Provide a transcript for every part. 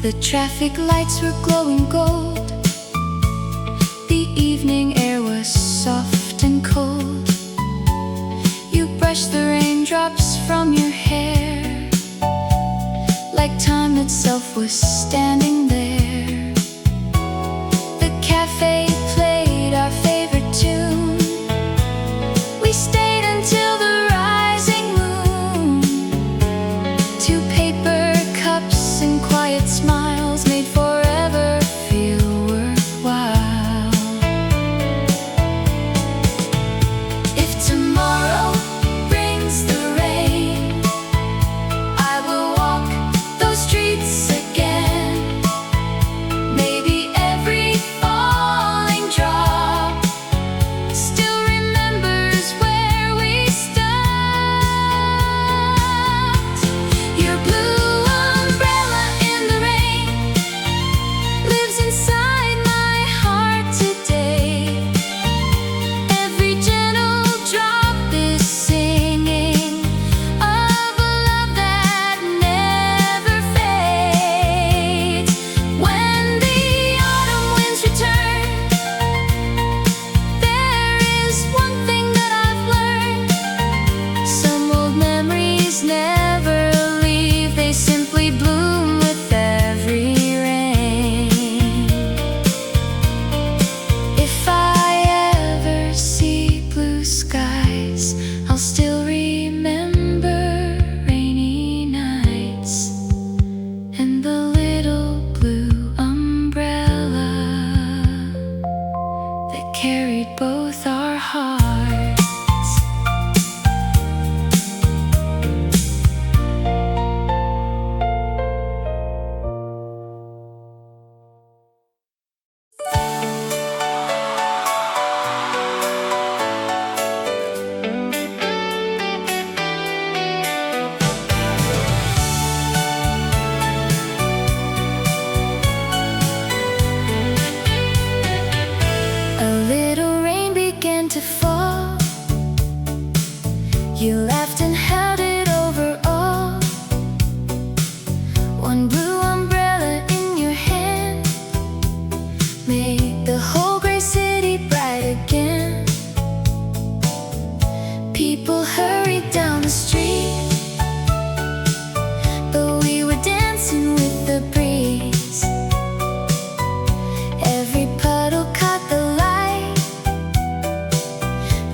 The traffic lights were glowing gold. The evening air was soft and cold. You brushed the raindrops from your hair, like time itself was standing there. The cafe played our favorite tune. We stayed until the rising moon. Two paper cups and quiet smiles made forever feel worthwhile. If tomorrow brings the rain, I will walk those streets again. Maybe every falling drop still remembers where we stopped. Your blue umbrella in the rain lives inside my heart today. Every gentle drop is singing of a love that never fades. When the autumn winds return, there is one thing that I've learned: some old memories never leave, they simply bloom with every rain. If I ever see blue skies, I'll still remember rainy nights and the little blue umbrella that carried both our hearts. A little rain began to fall. You laughed and held it over all. One blue umbrella in your hand made the whole gray city bright again. People hurried down the street, but we were dancing with the breeze. Every puddle caught the light,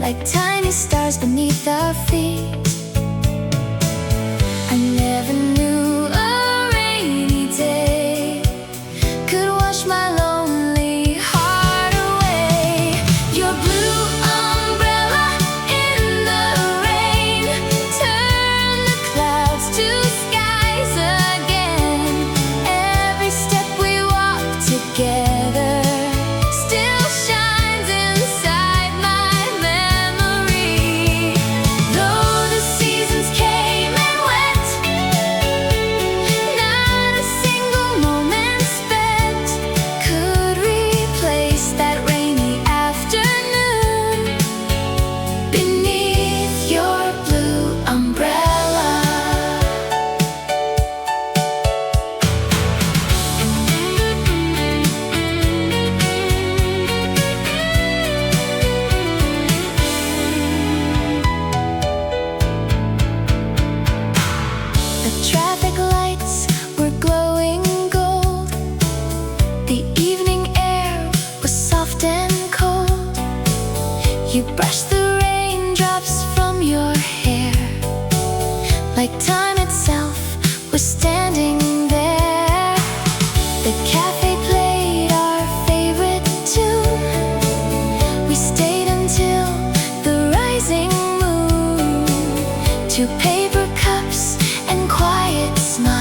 like tiny stars beneath our feet. I never knew a rainy day could wash my lonely heart away. Your blue umbrella in the rain turned the clouds to skies again. Every step we walked together still shines inside my memory. Though the seasons came and went, not a single moment spent could replace that rainy afternoon beneath your blue umbrella. The traffic lights were glowing gold. The evening air was soft and cold. You brushed the raindrops from your hair, like time itself was standing there. The cafe played our favorite tune. We stayed until the rising moon. Two paper cups and quiet smiles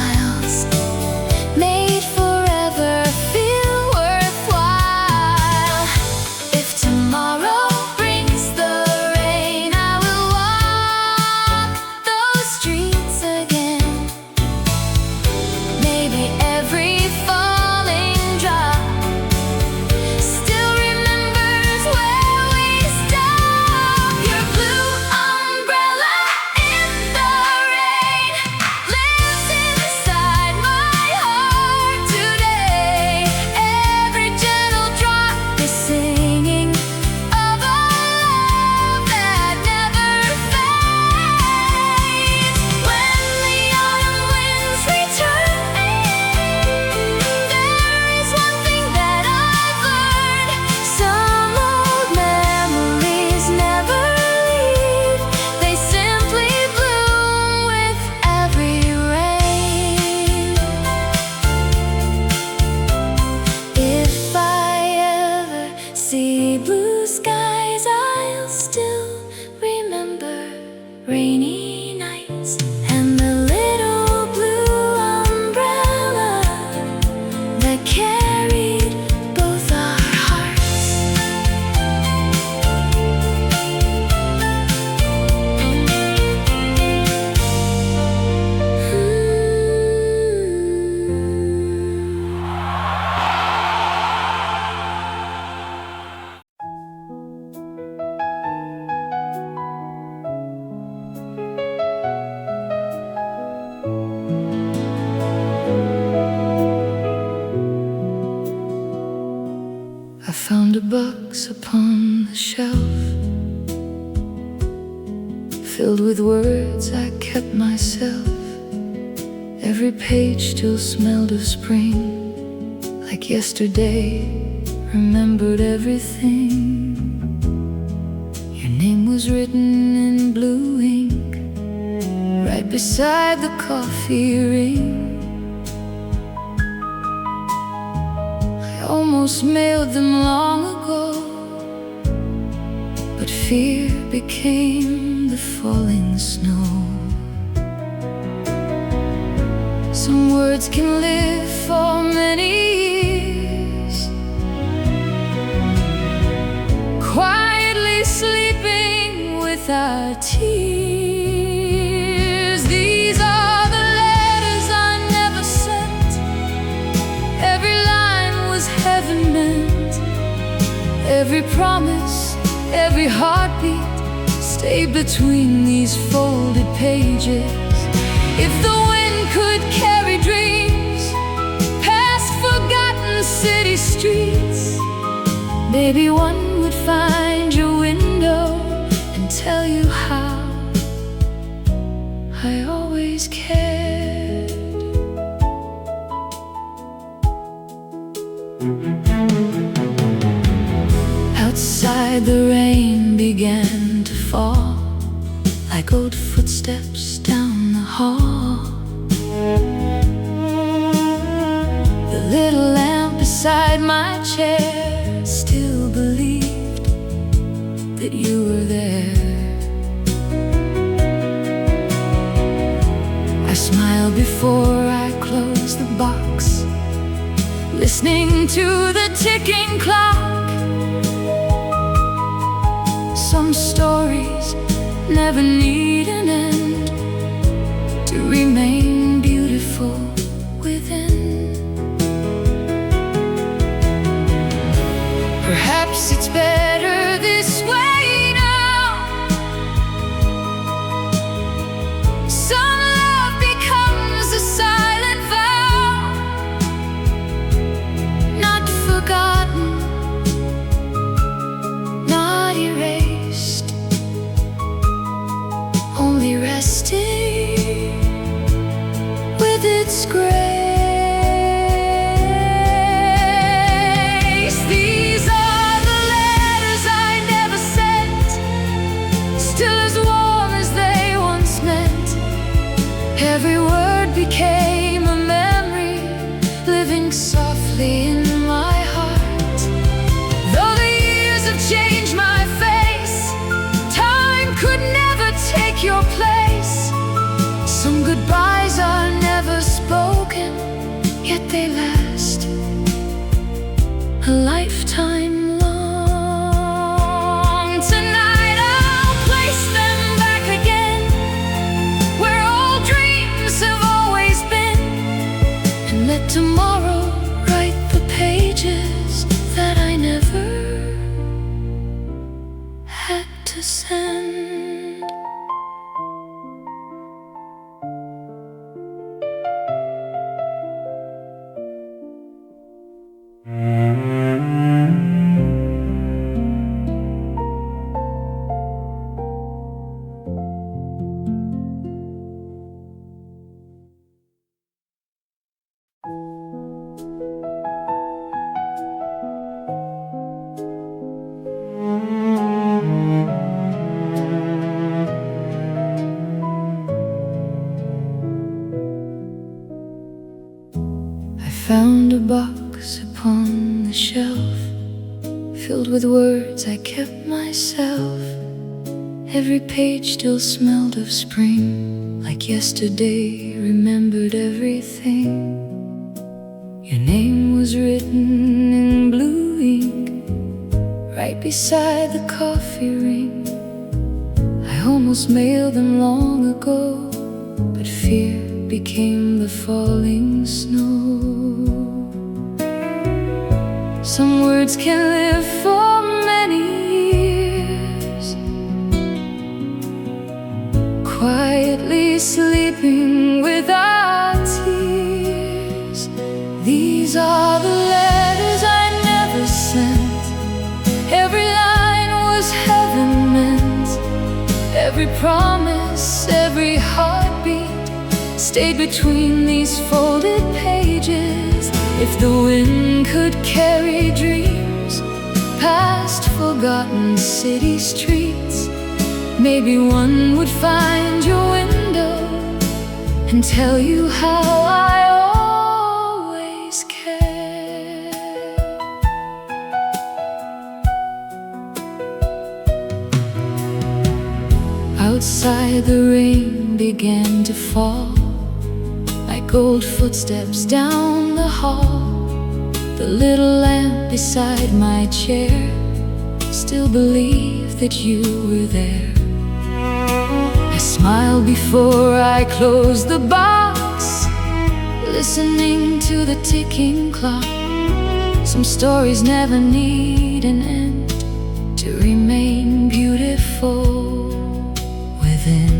filled with words I kept myself. Every page still smelled of spring, like yesterday, remembered everything. Your name was written in blue ink, right beside the coffee ring. I almost mailed them long ago, but fear became the falling snow. Some words can live for many years, quietly sleeping with our tears. These are the letters I never sent. Every line was heaven meant. Every promise, every heartbeat stayed between these folded pages. If the wind could carry dreams past forgotten city streets, maybe one would find your window and tell you how I always cared. Outside the rain began to fall, like old footsteps down the hall. The little lamp beside my chair still believed that you were there. I smiled before I closed the box, listening to the ticking clock. Some stories never need an end to remain beautiful within. Perhaps it's better this way now. Some love becomes a silent vow, not forgotten, not erased, only resting with its grace. These are the letters I never sent, still as warm as they once meant. Every word became a memory, living softly in my heart. Though the years have changed my face, time could never take your place. Some goodbyes are never spoken, yet they last a lifetime long. Tonight I'll place them back again, where old dreams have always been, and let tomorrow write the pages that I never had to send. Found a box upon the shelf, filled with words I kept myself. Every page still smelled of spring, like yesterday, remembered everything. Your name was written in blue ink, right beside the coffee ring. I almost mailed them long ago, but fear became the falling snow. Some words can live for many years, quietly sleeping with our tears. These are the letters I never sent. Every line was heaven meant. Every promise, stayed between these folded pages. If the wind could carry dreams past forgotten city streets, maybe one would find your window and tell you how I always care. Outside the rain began to fall, like old footsteps down the hall. The little lamp beside my chair still believed that you were there. I smiled before I closed the box, listening to the ticking clock. Some stories never need an end to remain beautiful within.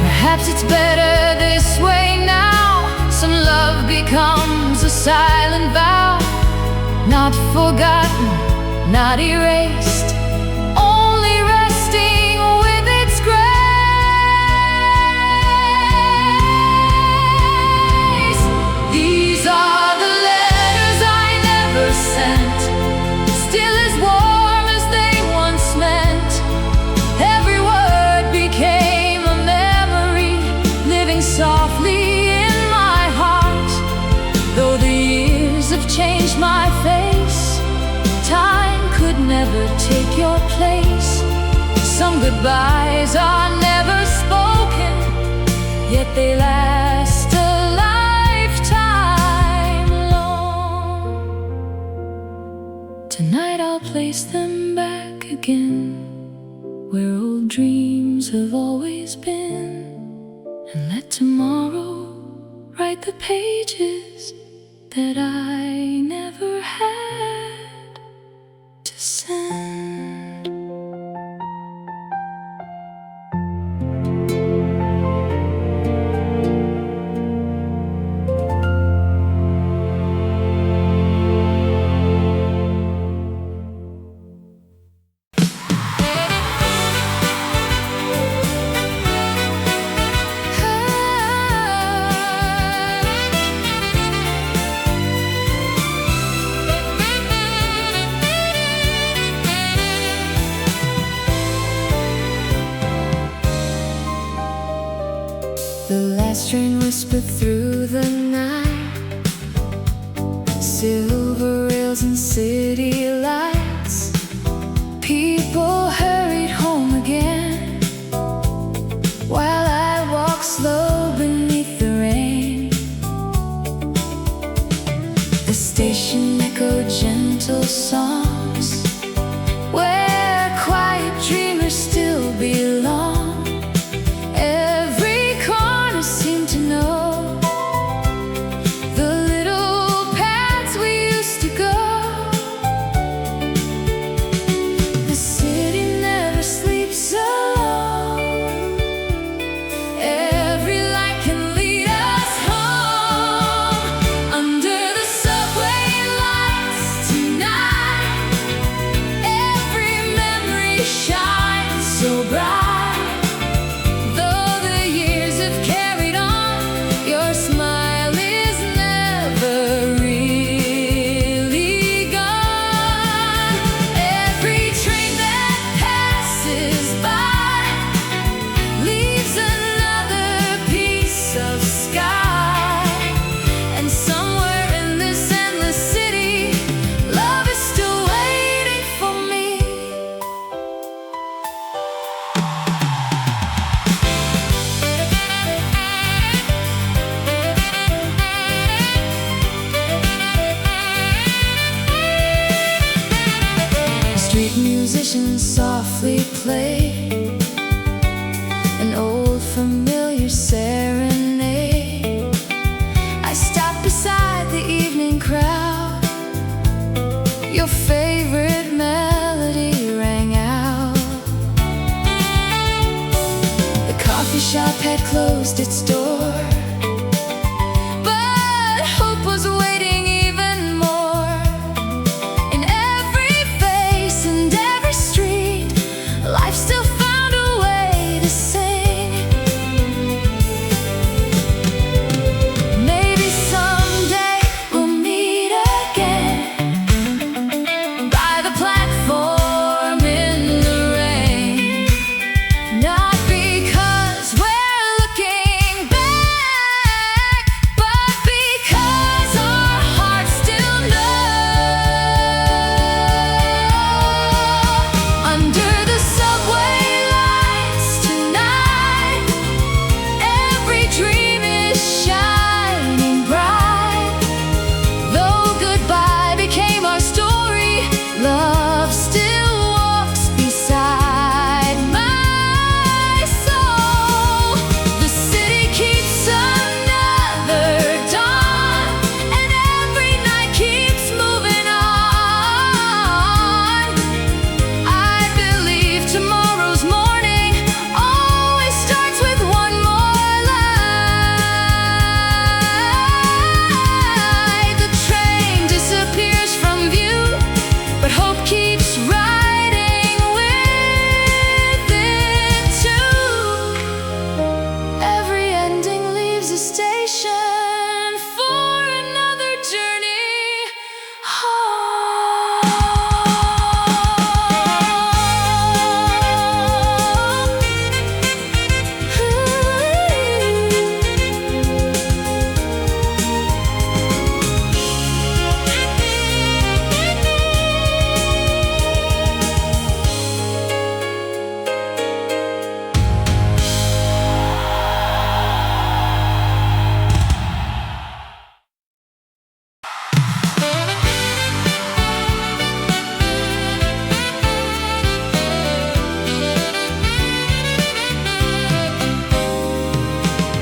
Perhaps it's better this way now. Some love becomes a silent vow, not forgotten, not erased, only resting with its grace. These are the letters I never sent, still as warm as they once meant. Every word became a memory, living softly in my heart. Though the years have changed my face, time could never take your place. Some goodbyes are never spoken, yet they last a lifetime long. Tonight I'll place them back again, where old dreams have always been, and let tomorrow write the pages that I never had to send. The last train whispered through the night, silver rails and city lights. People hurried home again, while I walked slow beneath the rain. The station echoed gentle songs, where quiet dreamers still belong. Musicians softly play an old familiar serenade. I stopped beside the evening crowd, your favorite melody rang out. The coffee shop had closed its door, but hope was waiting even more. In every face and every street, life still found a way to sing.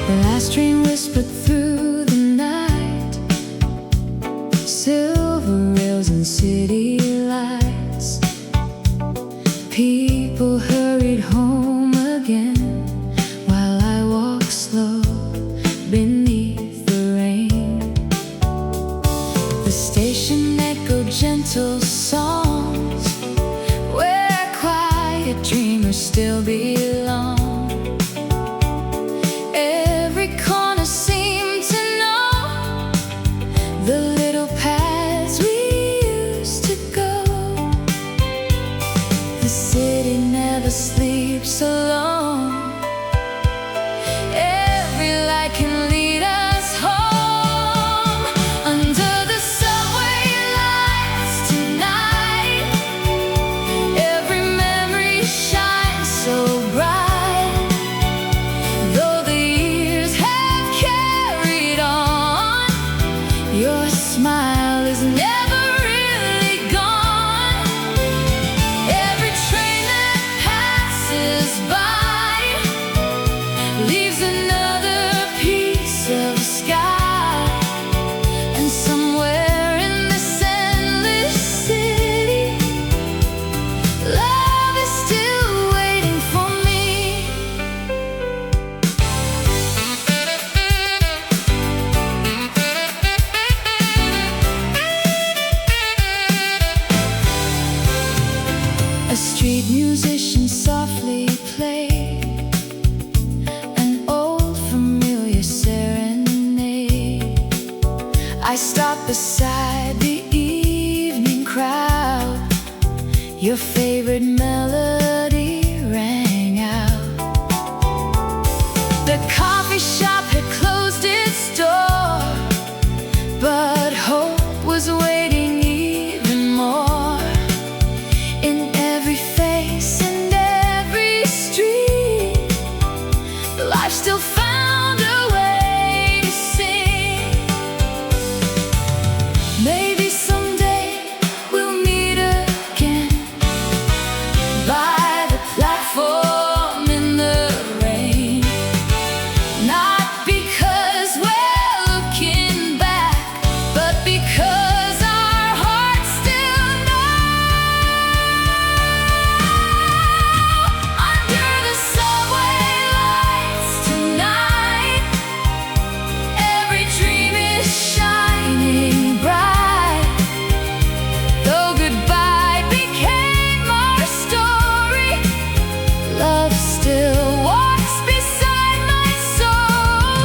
The last train whispered through the night, silver rails and city lights. People hurried home again while I walked slow beneath the rain. The station echoed gentle songs where quiet dreamers still belong. Every corner seemed to know the little paths we used to go. The city never sleeps alone. Every light can lead us home. Under the subway lights tonight, every memory shines so bright. Though the years have carried on, your smile is never really gone. Every train that passes by leaves another piece of sky. And somewhere in this endless city, love is still waiting for me. A street musician softly played an old familiar serenade. I stopped beside the evening crowd. Your favorite melody rang out. The coffee shop had closed its door, but hope was waiting even more. In every face and every street, life still found a way to sing. Maybe someday we'll meet again by the platform in the rain. Not because we're looking back, but because our hearts still know. Under the subway lights tonight, every dream is shining bright. Though goodbye became our story, love still walks beside my soul.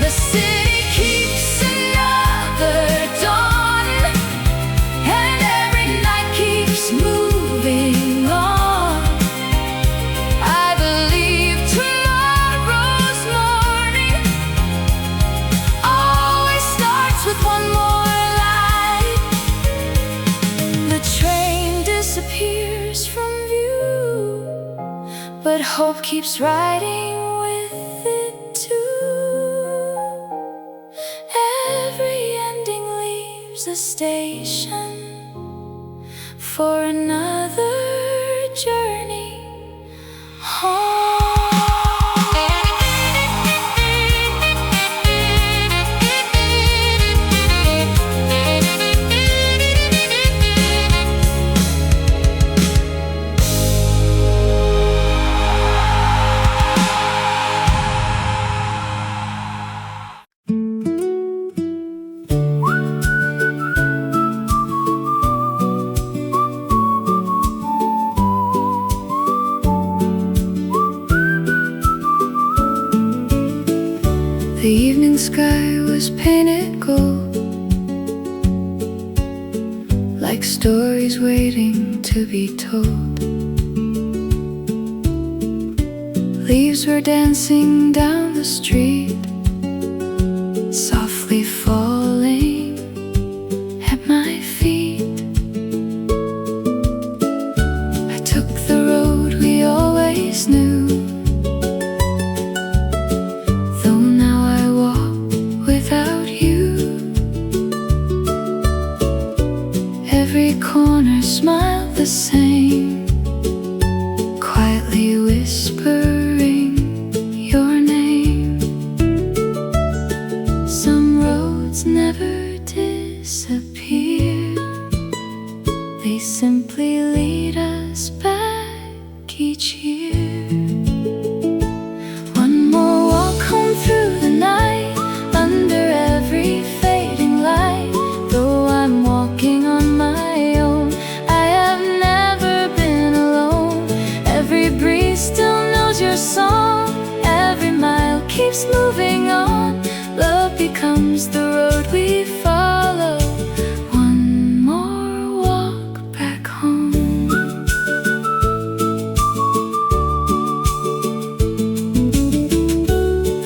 The city keeps another dawn, and every night keeps moving on. I believe tomorrow's morning always starts with one more light. The train disappears from view, but hope keeps riding with it too. Every ending leaves a station for another journey home. The evening sky was painted gold, like stories waiting to be told. Leaves were dancing down the street, softly falling at my feet. I took the road we always knew, though now I walk without you. Every corner smiled the same, quietly whispering your name. keeps moving on. Love becomes the road we follow. One more walk back home.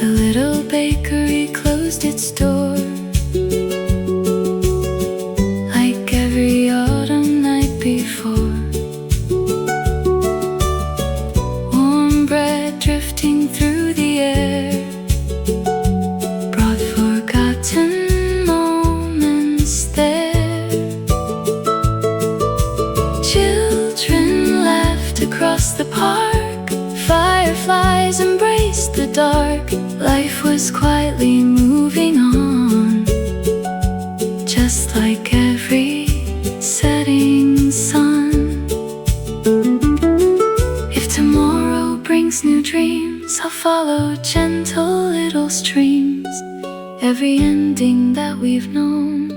The little bakery closed its door, like every autumn night before. Warm bread drifting through the air brought forgotten moments there. Children laughed across the park, fireflies embraced the dark. Life was quietly moving on, just like every setting sun. If tomorrow brings new dreams, I'll follow gentle little streams. Every ending that we've known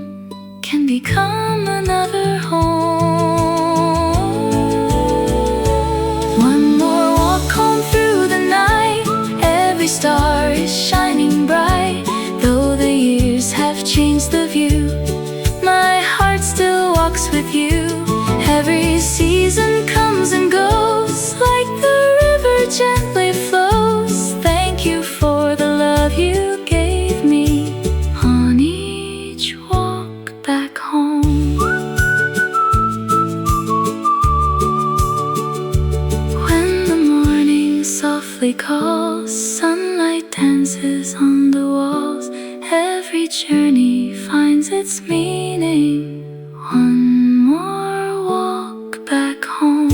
can become another home. One more walk home through the night. Every star is shining bright. Though the years have changed the view, my heart still walks with you. Every season comes and goes, like the river gently flows. Thank you for the love you gave me on each walk back home. When the morning softly calls, sunlight dances on the walls. Every journey finds its meaning. One more walk back home.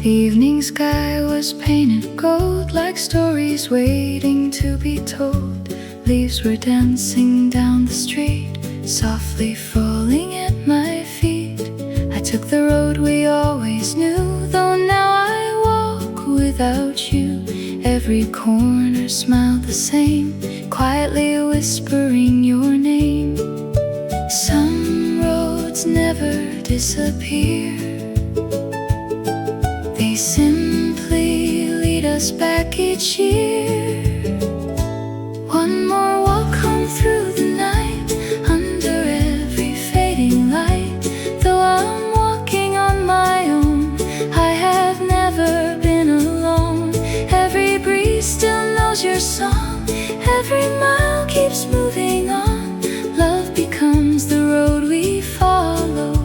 The evening sky was painted gold, like stories waiting to be told. Leaves were dancing down the street, softly falling at my feet. I took the road we always knew, though now I walk without you. Every corner smiled the same, quietly whispering your name. Some roads never disappear, they simply lead us back each year. One more walk home through the night, under every fading light. Though I'm walking on my own, I have never been alone. Every breeze still knows your song, every mile keeps moving on. Love becomes the road we follow.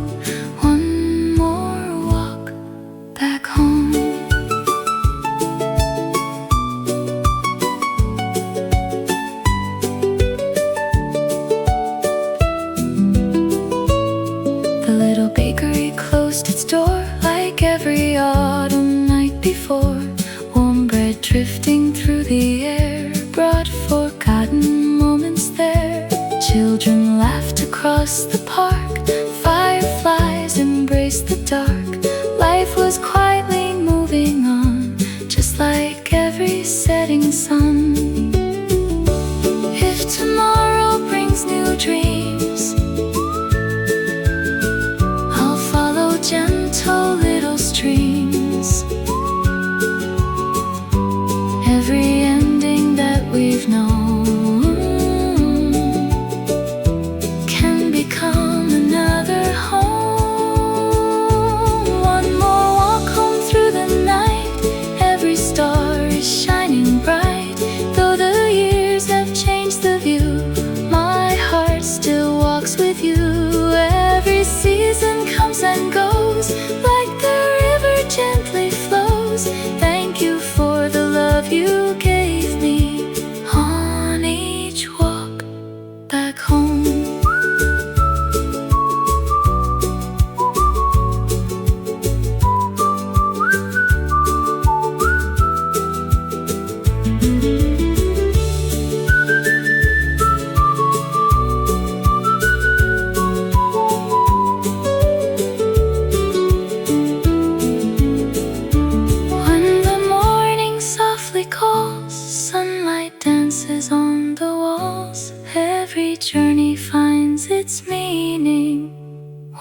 One more walk back home. The little bakery closed its door, like every autumn night before. Warm bread drifting through the air brought forgotten moments there. Children laughed across the park, fireflies embraced the dark. Life was quietly moving on, just like every setting sun. If tomorrow brings new dreams, I'll follow gentle little streams. Every ending that we've known can become another home. One more walk home through the night. Every star is shining bright. Though the years have changed the view, my heart still walks with you. Every season comes and goes, like the river gently flows. Thank you for the love you gave me on each walk back home.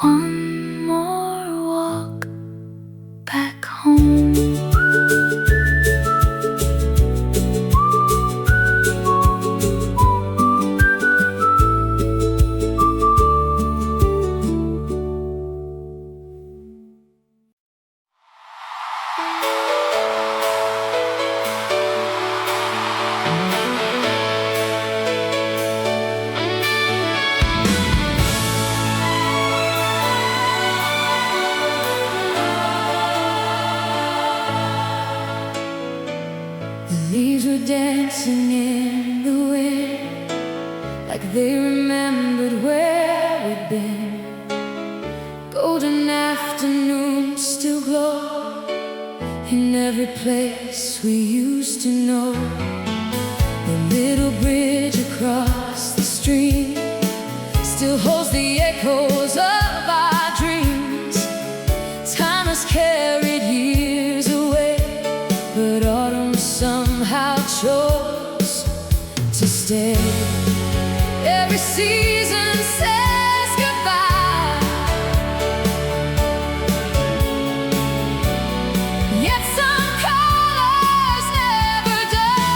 One more walk back home. Leaves were dancing in the wind, like they remembered where we'd been. Golden afternoons still glow in every place we used to know. The little bridge across the stream still holds the echoes of our dreams. Time has carried years away, but autumn somehow chose to stay. Every season says goodbye, yet some colors never die.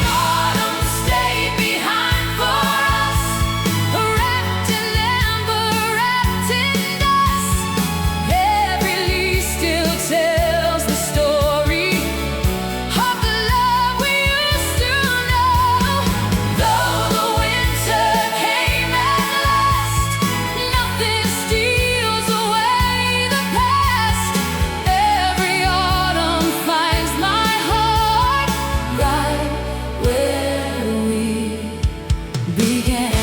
Autumn stayed behind for us, wrapped in amber, wrapped in dust. Every leaf still tells the story of the love we used to know. Though the winter came at last, nothing steals away the past. Every autumn finds my heart right where we began.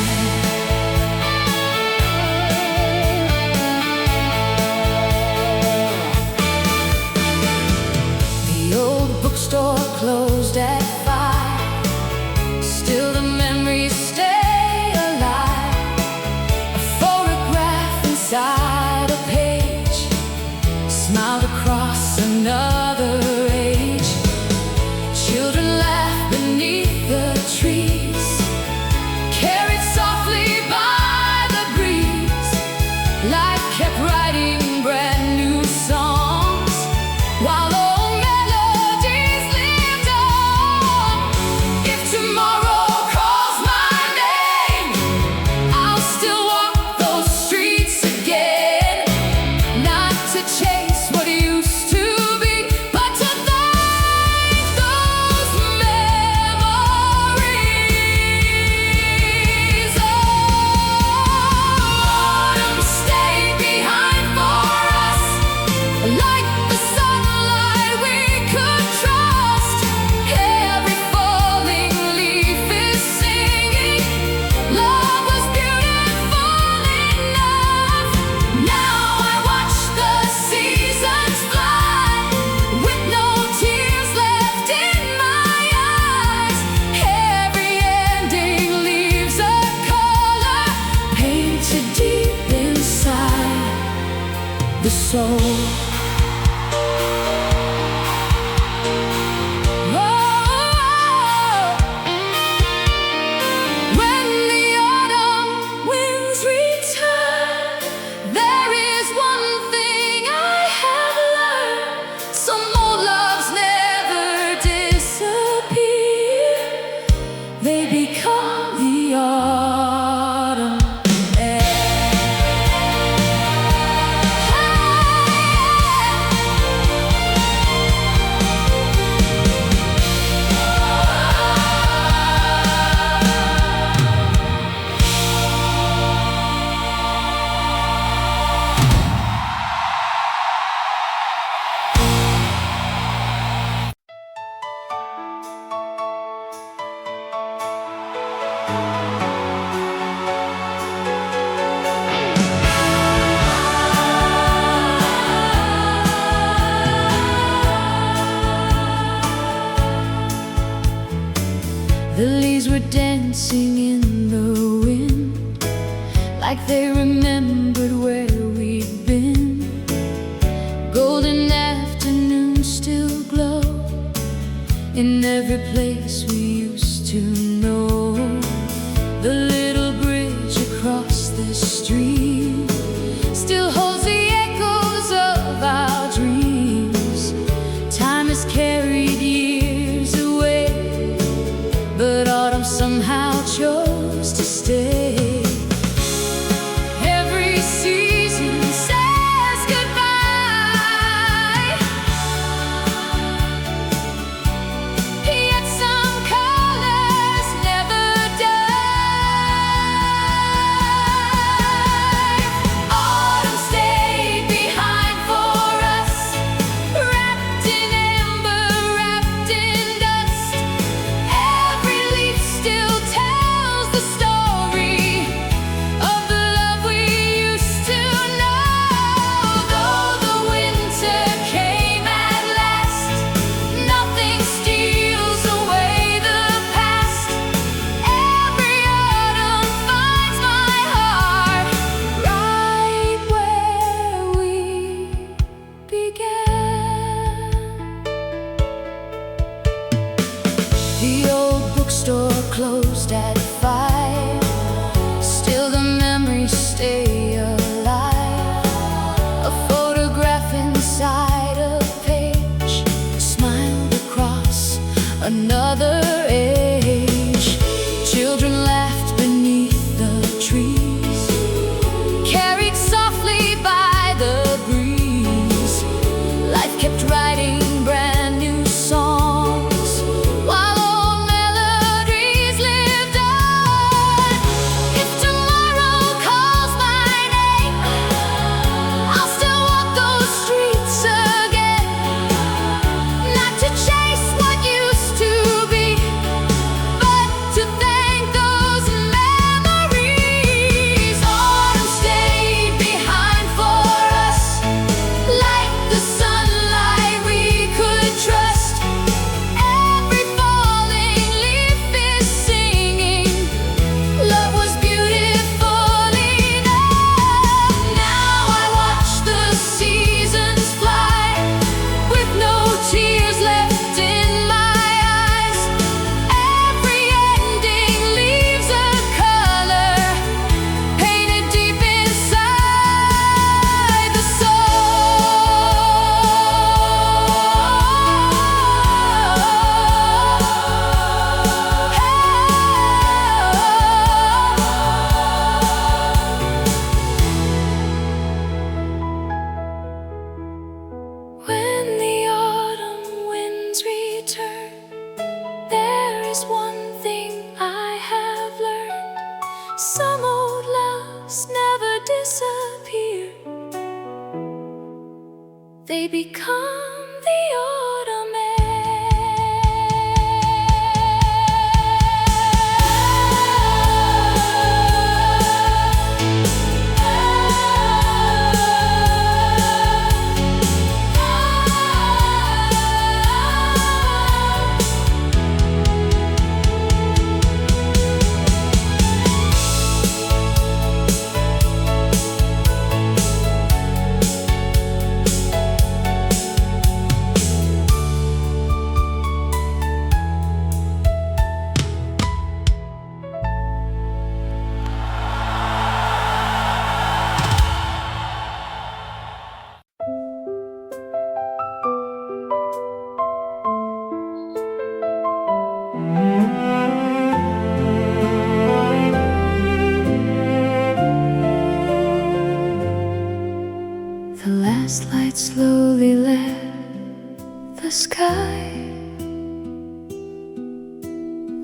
The old bookstore closed at 5. Still the memories stay alive. A photograph inside a page smiled across another age. Children laugh beneath the trees, carried softly by the breeze. Life kept writing brand new songs, while old melodies lived on. If tomorrow calls my name, I'll still walk those streets again. Not to chase what used to be, but to thank those memories. Autumn stayed behind for us, like the sunlight we could trust. Every falling leaf is singing, love was beautiful enough. Now I watch the seasons fly, with no tears left in my eyes. Every ending leaves a color painted deep inside the soul. When the autumn winds return, there is one thing I have learned: some old loves never disappear, they become the autumn air. The leaves were dancing in the wind, like they remembered where we'd been. Golden afternoons still glow in every place we used to know. The little bridge the stream still holds the echoes of our dreams. Time has carried years away, but autumn somehow chose to stay. Every season says goodbye, yet some colors never die. Autumn stayed behind for us, wrapped in amber, wrapped in dust. Every leaf still tells the story of the love we used to know. Though the winter came at last, nothing steals away the past. Every autumn finds my heart right where we began. The old bookstore closed at 5. Still the memories stay alive. A photograph inside a page smiled across another age. Children laughed beneath the trees, carried softly by the breeze. Life kept writing brand new songs, while old melodies lived on. If tomorrow calls my name, I'll still walk those streets again. Not to chase what used to be, but to thank those memories. Autumn stayed behind for us, like the sunlight we could trust. Every falling leaf is singing, love was beautiful enough. Now I watch the seasons fly, with no tears left in my eyes. Every ending leaves a color painted deep inside the When the autumn winds return, there is one thing I have learned: some old loves never disappear. They become the autumn air. The last light slowly left the sky,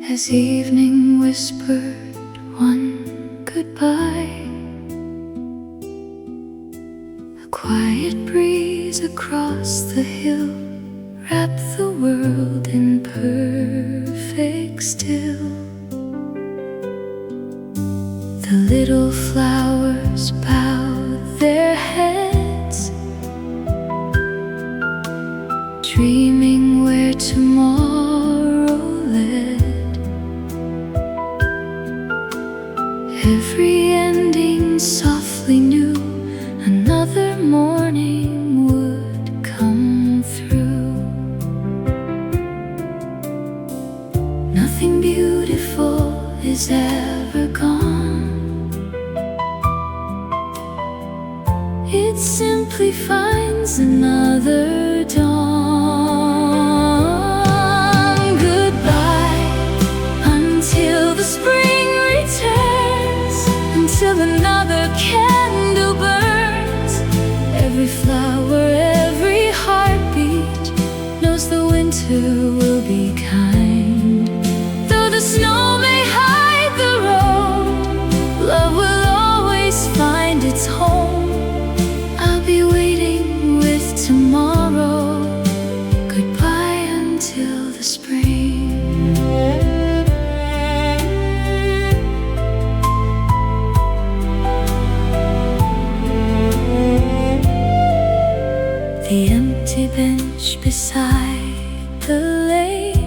as evening whispered one goodbye. A quiet breeze across the hill wrapped the world in perfect still. The little flowers bowed their heads, dreaming where tomorrow led. Every ending softly knew another morning would come through. Nothing beautiful is ever gone. simply finds another dawn. Goodbye until the spring returns, until another candle burns. Every flower, every heartbeat knows the winter will be kind. Though the snow may hide the road, love will always find its home. I'll be waiting with tomorrow. Goodbye until the spring. The empty bench beside the lake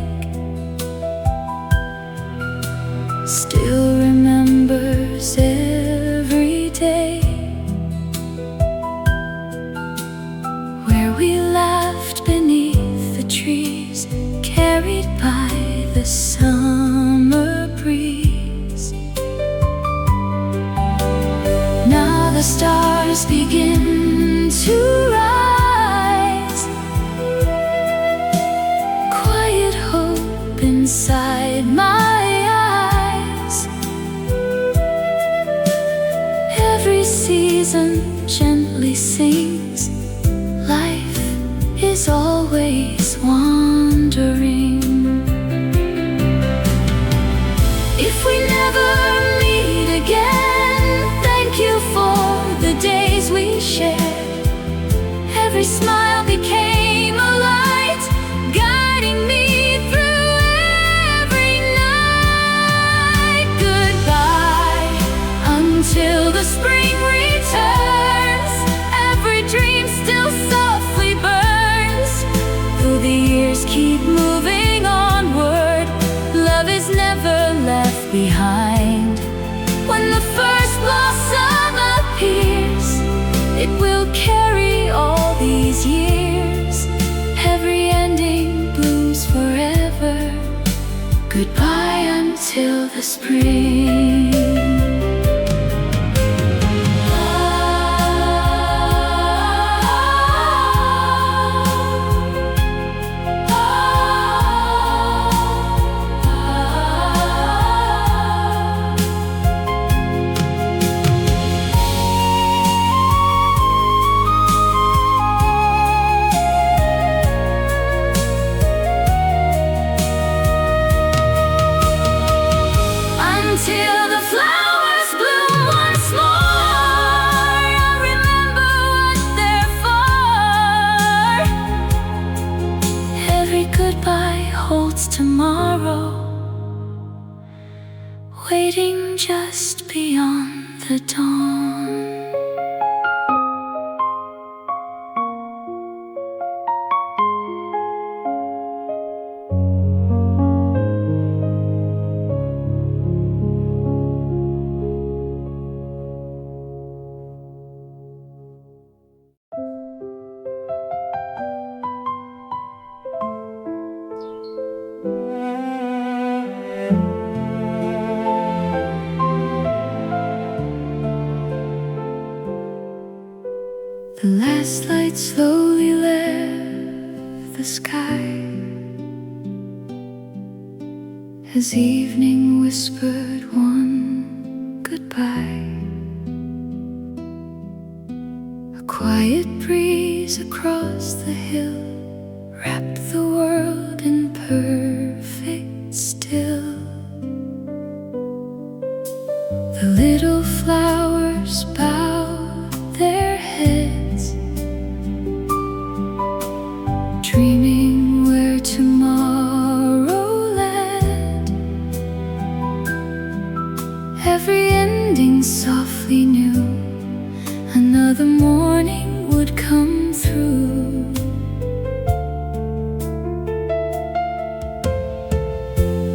still remembers every day, where we laughed beneath the trees, carried by the summer breeze. Now the stars begin to rise, quiet hope inside my eyes. Every season gently sings, life is always wandering. If we never meet again, thank you for the days we shared. Every smile became a light, guiding me through every night. Goodbye until the spring returns. Every dream still softly burns. Though the years keep moving onward, love is never left behind. When the first blossom appears, it will carry all these years. Every ending blooms forever. Goodbye until the spring. Until the flowers bloom once more, I'll remember what they're for. Every goodbye holds tomorrow, waiting just beyond the dawn. The last light slowly left the sky as evening whispered one goodbye. A quiet breeze across the hill wrapped the world in perfect still. The little flowers bowed their heads, dreaming where tomorrow led. Every ending softly knew another morning would come through.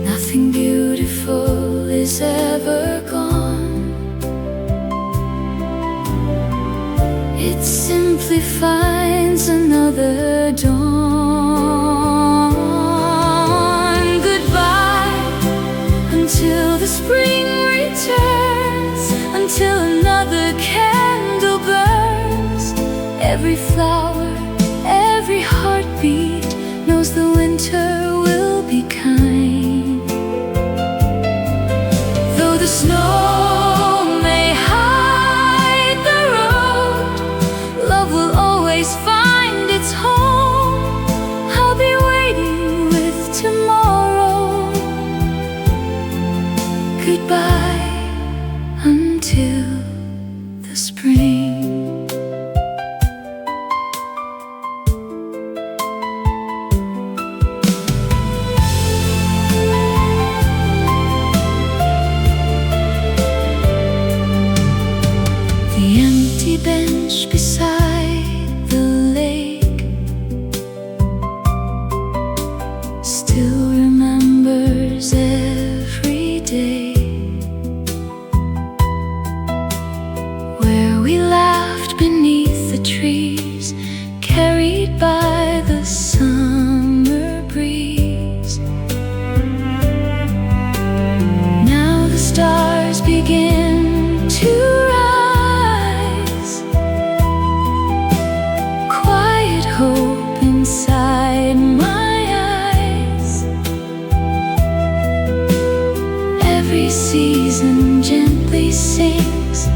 Nothing beautiful is ever gone. It simply finds another dawn. Goodbye until the spring returns, until another candle burns. Every flower, every heartbeat knows the winter will be kind. Though the snow may hide the road, love will always find its home. I'll be waiting with tomorrow. Goodbye until the spring. The empty bench beside the lake still remembers every day, where we laughed beneath the trees, carried by the summer breeze. Now the stars begin to rise, quiet hope inside my eyes. Every season gently sings,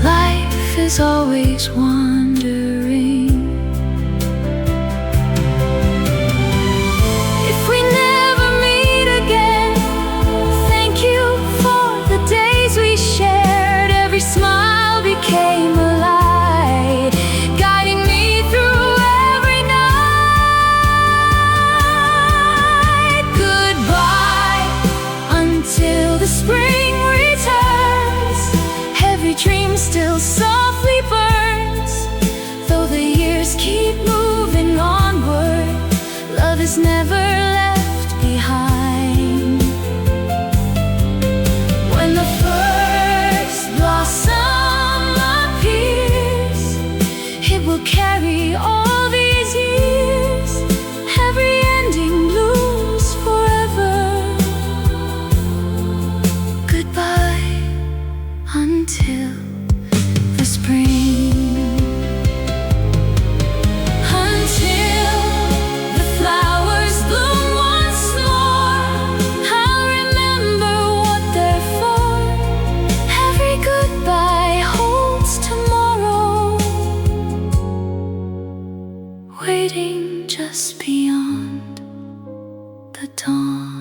life is always wandering. If we never meet again, thank you for the days we shared. Every smile became a light, guiding me through every night. Goodbye until the spring returns. Every dream still softly burns, though the years keep moving onward. Love is never left behind. When the first blossom appears, it will carry all these years. Every ending blooms forever. Goodbye until the spring. Until the flowers bloom once more, I'll remember what they're for. Every goodbye holds tomorrow, waiting just beyond the dawn.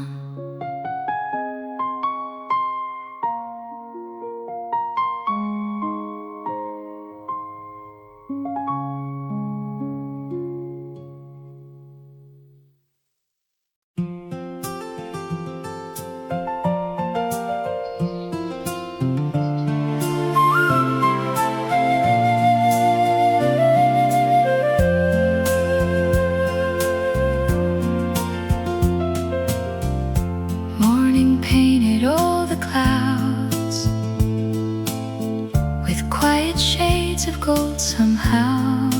Morning painted all the clouds with quiet shades of gold somehow.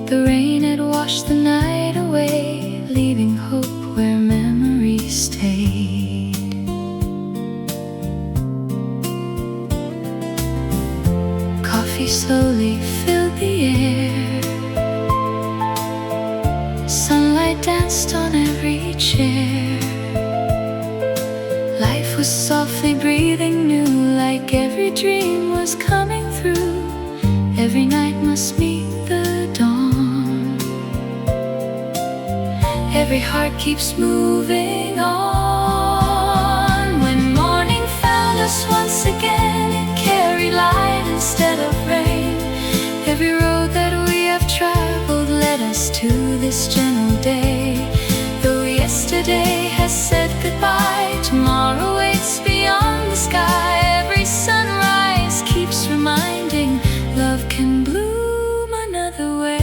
The rain had washed the night away, leaving hope where memories stayed. Coffee slowly filled the air, sunlight danced on every chair. Life was softly breathing new, like every dream was coming through. Every night must meet the dawn. Every heart keeps moving on. When morning found us once again, it carried light instead of rain. Every road that we have traveled led us to this gentle day. Though yesterday has said goodbye, tomorrow waits beyond the sky. Every sunrise keeps reminding love can bloom another way.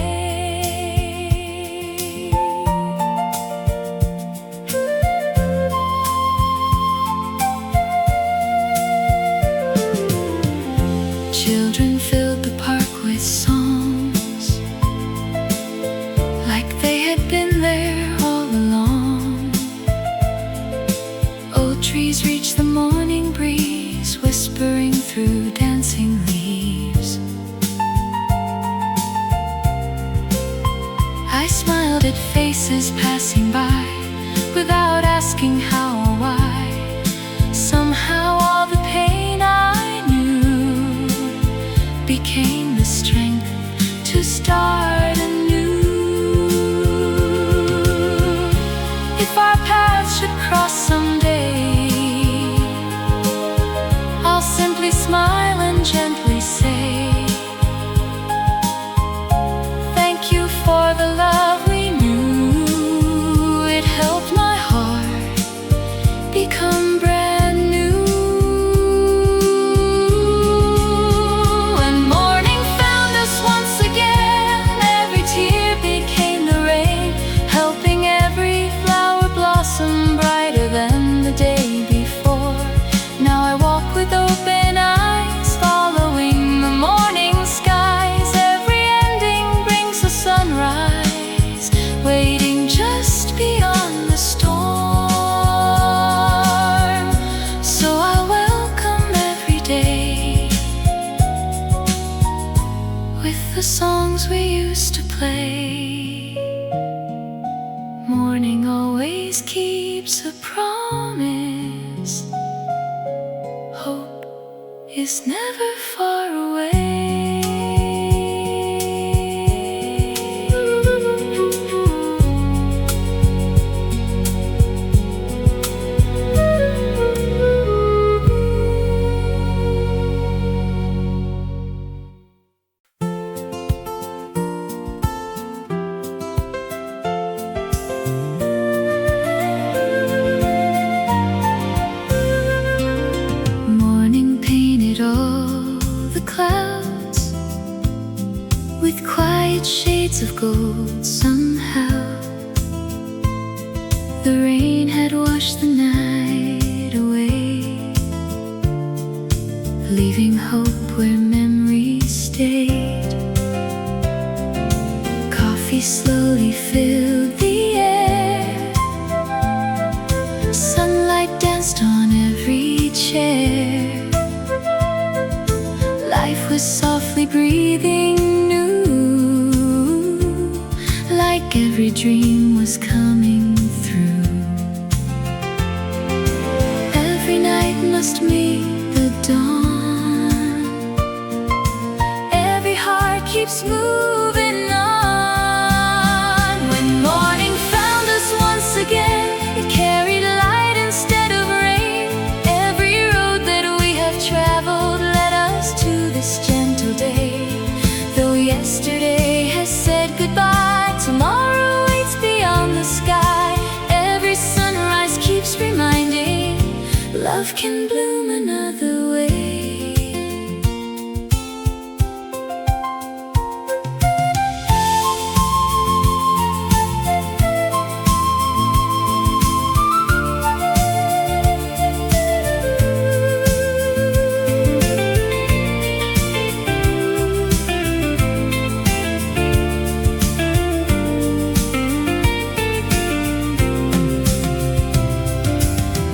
Children filled the park with songs, like they had been there all along. Old trees reached the morning breeze, whispering through dancing leaves. faces passing by without asking how or why. Somehow all the pain I knew became the strength to start anew. If our paths should cross someday, I'll simply smile and gently say, thank you for the love we knew. It helped my heart become brand new. When morning found us once again, every tear became the rain, helping every flower blossom brighter than the day before. Now I walk with open eyes, following the morning skies. Every ending brings a sunrise, waiting just beyond the storm. So I welcome every day with the songs we used to play. Morning always keeps a promise. Hope is never far away. Morning painted all the clouds with quiet shades of gold. Somehow the rain had washed the night away, leaving hope where memories stayed. Coffee slowly filled the air, sunlight danced on every chair. Life was softly breathing new, like every dream was coming through. Every night must meet the dawn, every heart keeps moving on. When morning found us once again, it carried light instead of rain. Every road that we have traveled led us to this gentle day. Though yesterday has said goodbye, tomorrow waits beyond the sky. Every sunrise keeps reminding love can bloom another way.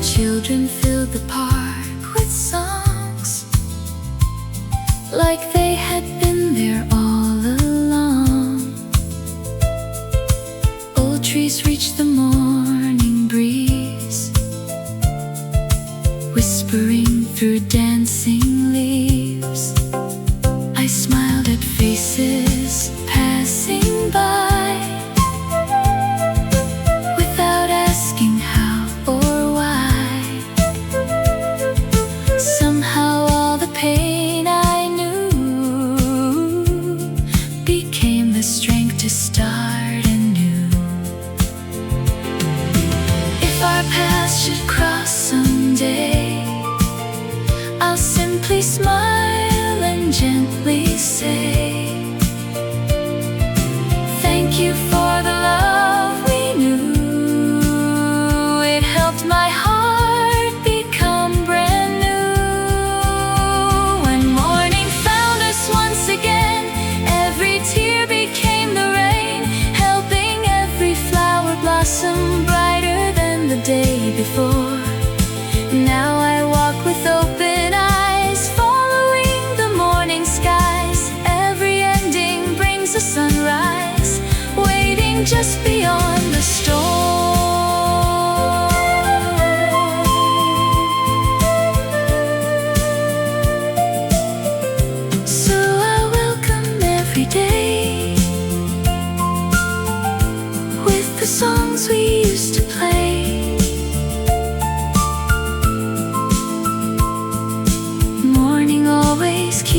Children filled the park with songs, like they had been there all along. Old trees reached the morning breeze, whispering through dancing leaves. I smiled at faces passing by, without asking how or why. Somehow all the pain I knew became the strength to start anew. If our paths should cross someday, I'll simply smile and gently say, thank you for the love we knew. It helped my heart become brand new. When morning found us once again, every tear became the rain, helping every flower blossom brighter than the day before. Now I walk with open eyes, following the morning skies. Every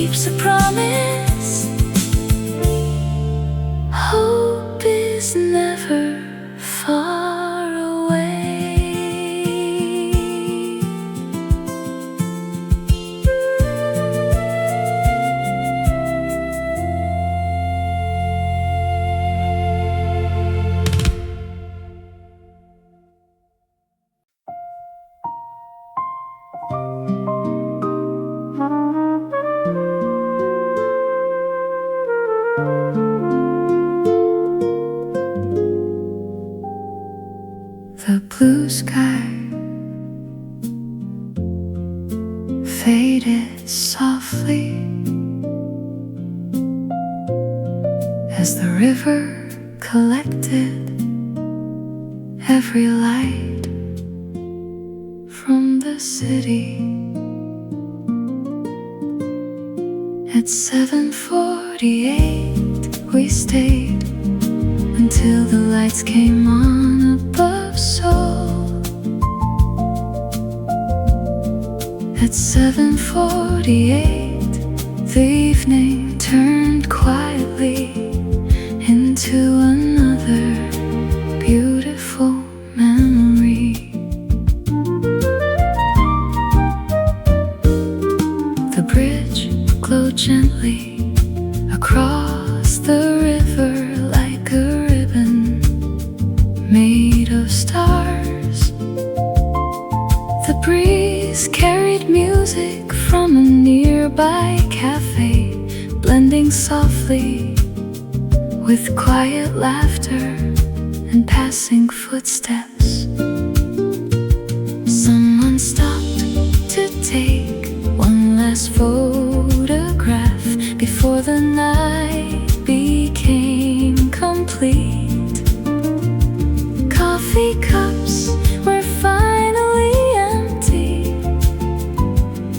keeps a promise. Hope is never far away. The blue sky faded softly as the river collected every light from the city. At 7:48 we stayed until the lights came on above Seoul. At 7:48 the evening turned quietly into another beautiful memory. The bridge glowed gently across the river like a ribbon made of stars. The breeze carried music from a nearby cafe, blending softly with quiet laughter and passing footsteps. Someone stopped to take one last photograph before the night became complete. Coffee cups were finally empty,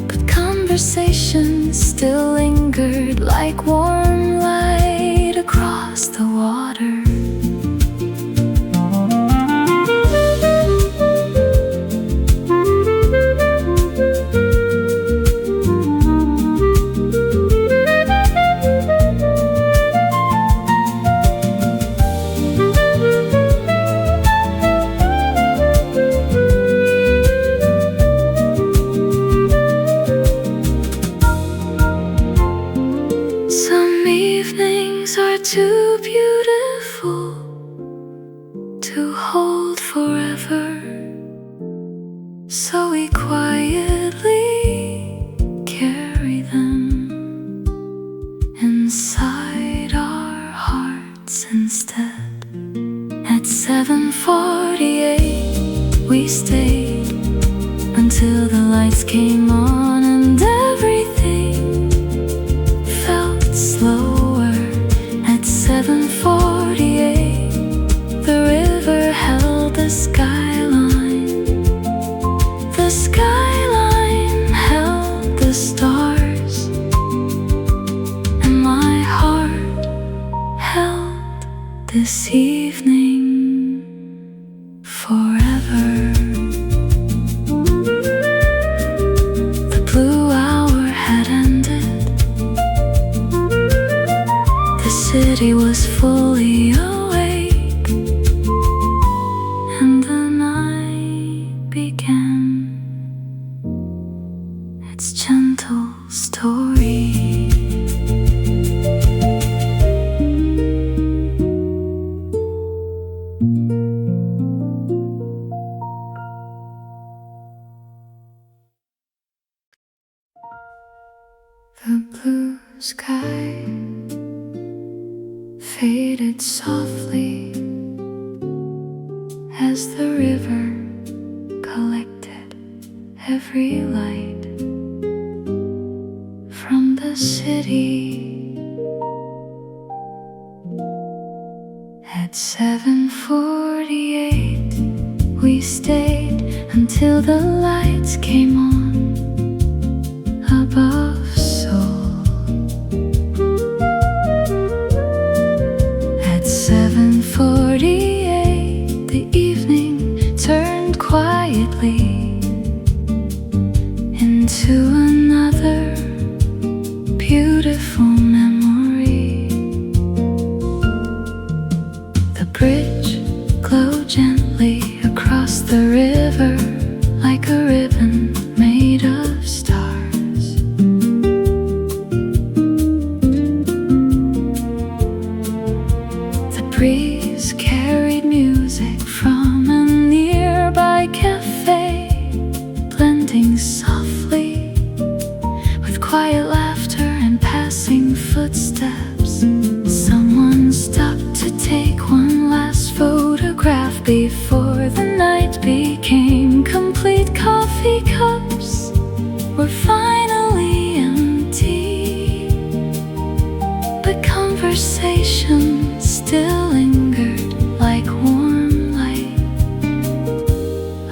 but conversations still lingered like warm light across the water. Some evenings are too beautiful to hold forever, so we quietly carry them inside our hearts instead. At 7:48 we stayed until the lights came on and everything felt slower. At 7:48 the river held the skyline. The skyline held the stars, and my heart held this evening forever. The blue hour had ended. The city was fully awake, and the night began its gentle story. The blue sky faded softly as the river collected every light from the city. At 7:48 we stayed until the lights came on above Seoul. At 7:48 the evening turned quietly into another beautiful beautiful memory. The bridge glowed gently across the river like a ribbon made of stars. The breeze carried music from a nearby cafe, blending softly with quiet laughter and passing footsteps. Someone stopped to take one last photograph before the night became complete. Coffee cups were finally empty, but conversation still lingered like warm light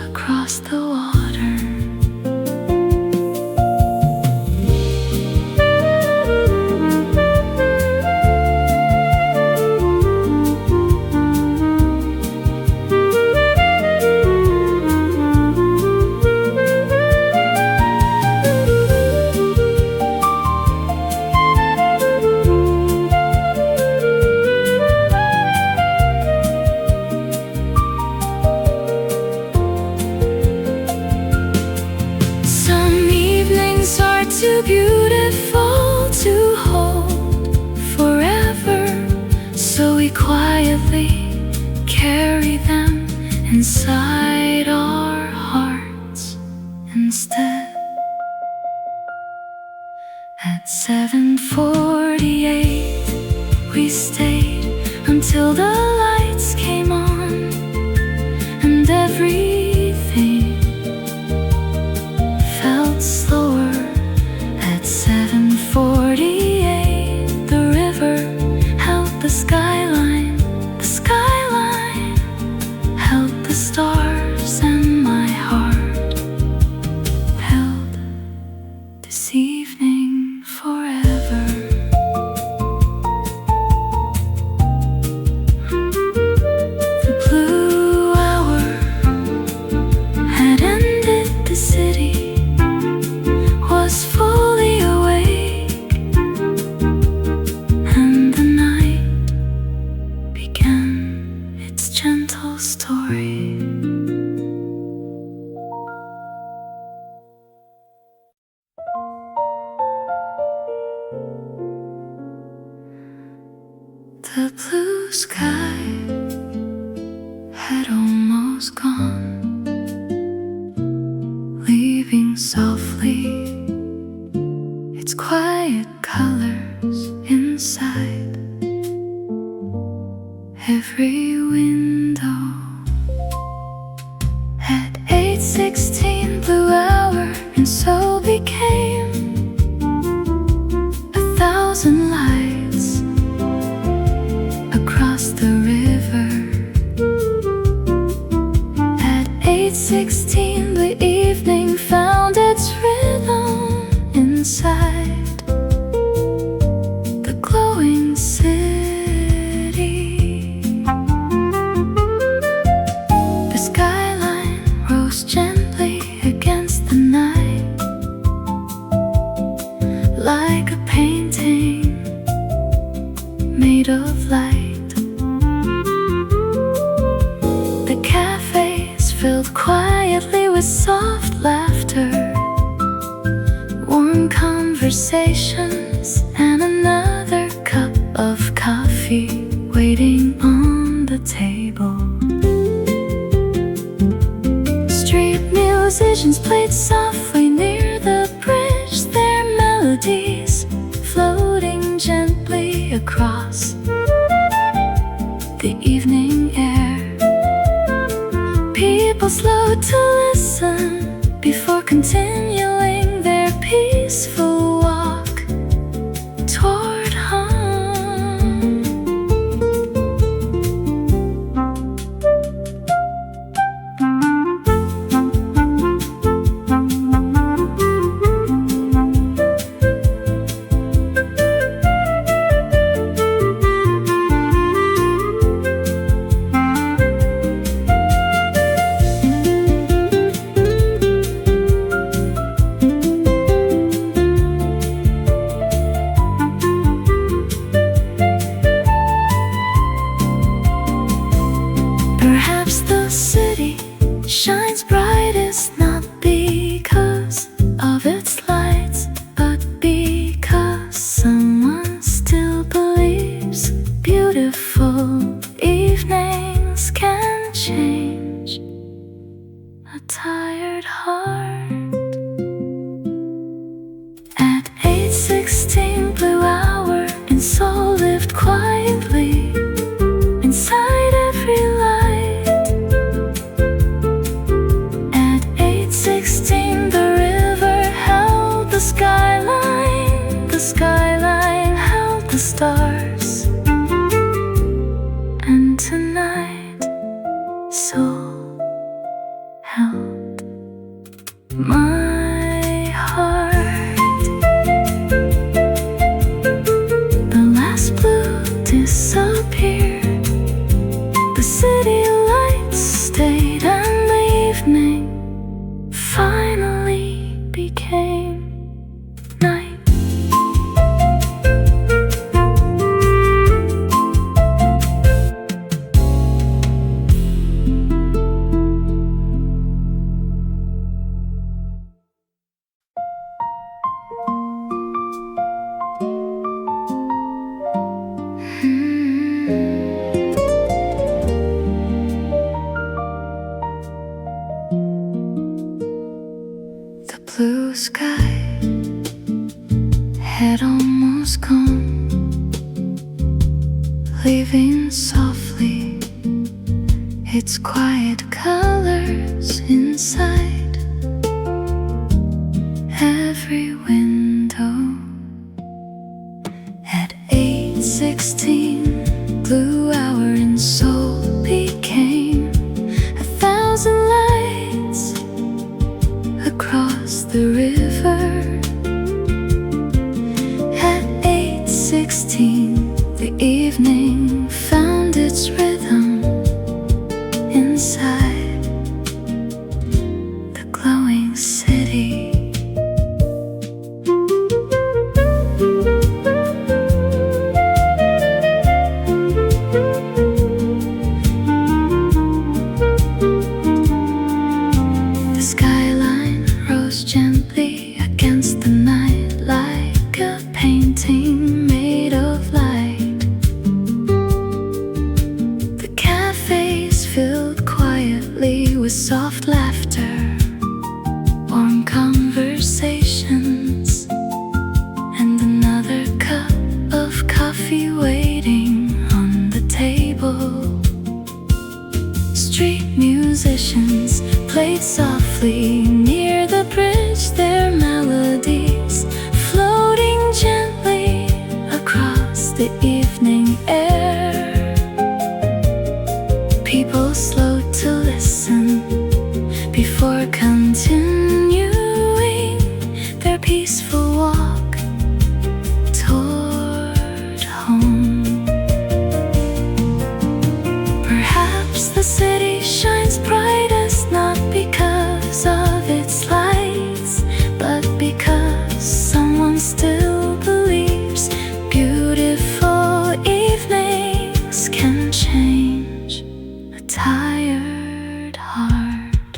across the water. Too beautiful to hold forever, so we quietly carry them inside our hearts instead. At 7:48 we stayed until the lights came on, and everything felt slower. At 7:48, the river held the skyline held the stars, and my heart held this evening forever. The blue hour had ended, the city was fully awake, and the night began its gentle story. The blue sky had almost gone, leaving softly its quiet colors inside every window. At 8:16, blue hour, and so became 1,000 lights across the river. At 8:16, the evening found its rhythm inside the glowing city. The skyline rose gently against the night, like a painting made of light. The cafes filled quietly with soft laughter, warm conversations, and another cup of coffee waiting on the table. Street musicians played softly near the bridge, their melodies floating gently across the evening air. People slowed to listen before continuing their peaceful walk toward home. 8:16 blue hour, and soul lived quietly inside every light. At 8:16 the river held the skyline held the stars. And tonight soul held my heart. The last blue disappeared, the city lights stayed, and the evening finally became night. The blue sky had almost gone, leaving softly its quiet colors inside every window. At 8:16 blue hour, and soul became 1,000 lights across the river. At 8:16 the evening found its rhythm inside the glowing city. The skyline rose gently against the night like a painting made of light. The cafes filled quietly with soft laughter, warm conversations, and another cup of coffee waiting on the table. Street musicians played softly near the bridge, their melodies floating gently across the evening air. People slowed to listen before continuing their peaceful walk toward home. Perhaps the city shines brightest not because of its lights, but because someone still believes beautiful evenings can change a tired heart.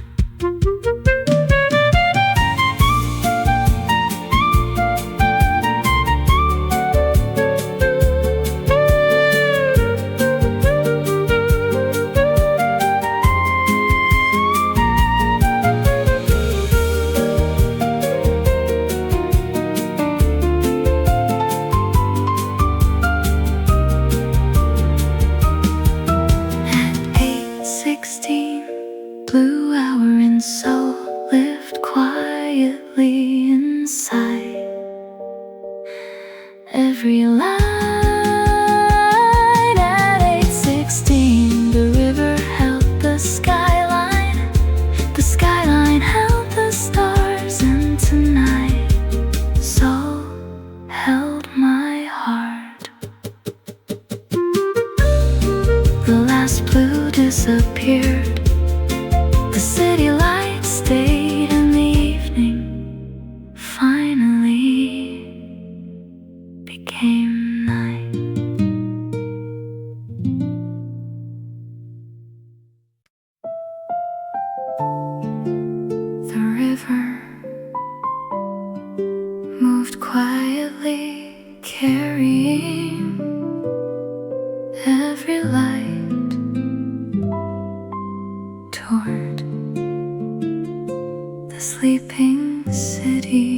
At 8:16 blue hour, and soul lived quietly inside every line. At 8:16 the river held the skyline held the stars, and tonight soul held my heart. The last blue disappeared, the city lights stayed, and the evening finally became night. The river moved quietly, carrying every light toward the sleeping city.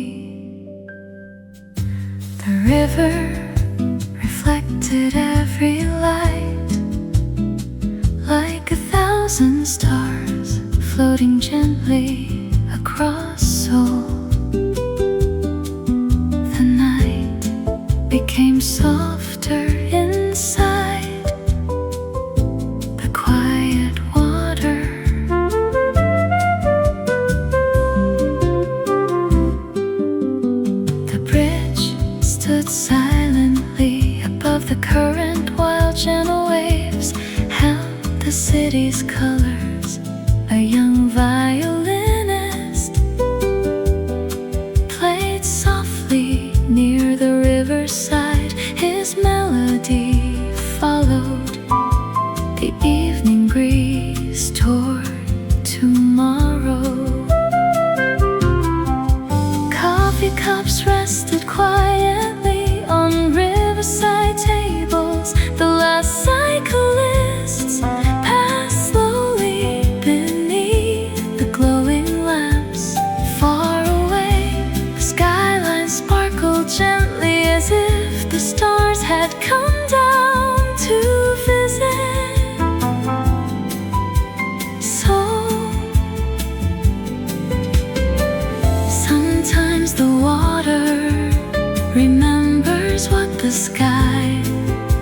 The river reflected every light, like 1,000 stars floating gently across Seoul. The night became softer inside the quiet water. The bridge stood silently above the current while gentle waves held the city's colors. A young violinist played softly near the riverside. His melody followed the evening breeze toward tomorrow. Coffee cups rested quietly on riverside tables. The last cyclists passed slowly beneath the glowing lamps. Far away, the skyline sparkled gently as if the stars had come down to visit. So sometimes the water remembers what the sky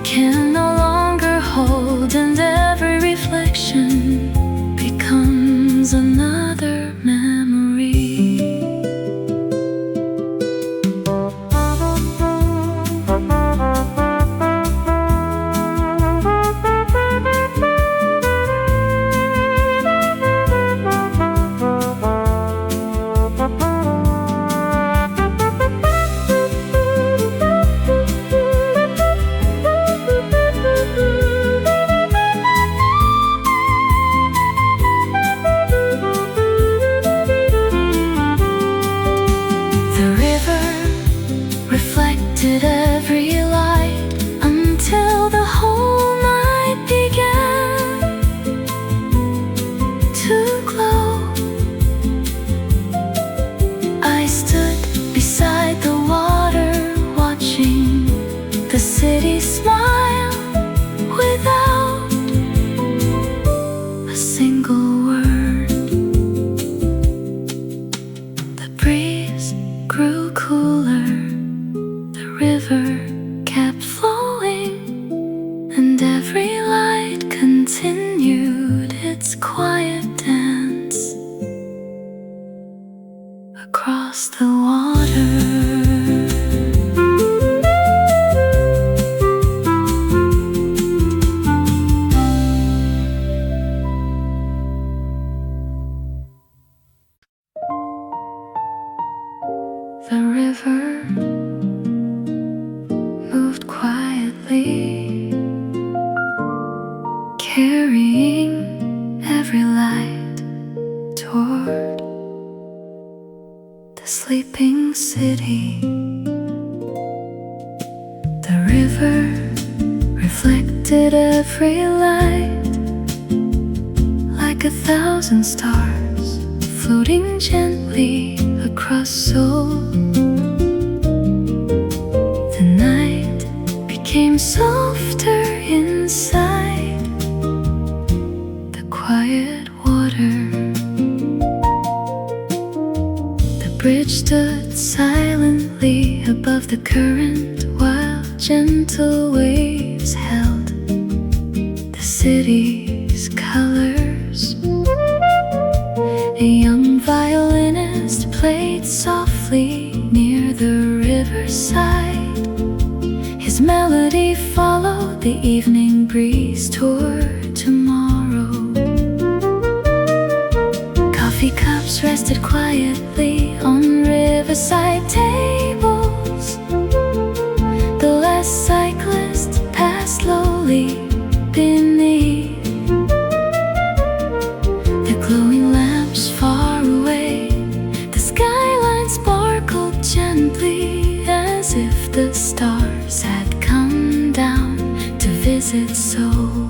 can no longer hold, and every reflection becomes another memory. Reflected every light until the whole night began to glow. I stood beside the water, watching the city smile without a single word. The breeze grew cooler, the river kept flowing, and every light continued its quiet dance across the water. The river moved quietly, carrying every light toward the sleeping city. The river reflected every light, like 1,000 stars floating gently across Seoul. The night became softer inside the quiet water. The bridge stood silently above the current while gentle waves held the city's colors. A young violinist played softly near the riverside. His melody followed the evening breeze toward tomorrow. Coffee cups rested quietly on riverside tables. The last cyclist passed slowly beneath the glowing lamps far away. The skyline sparkled gently as if the stars had come down to visit Seoul.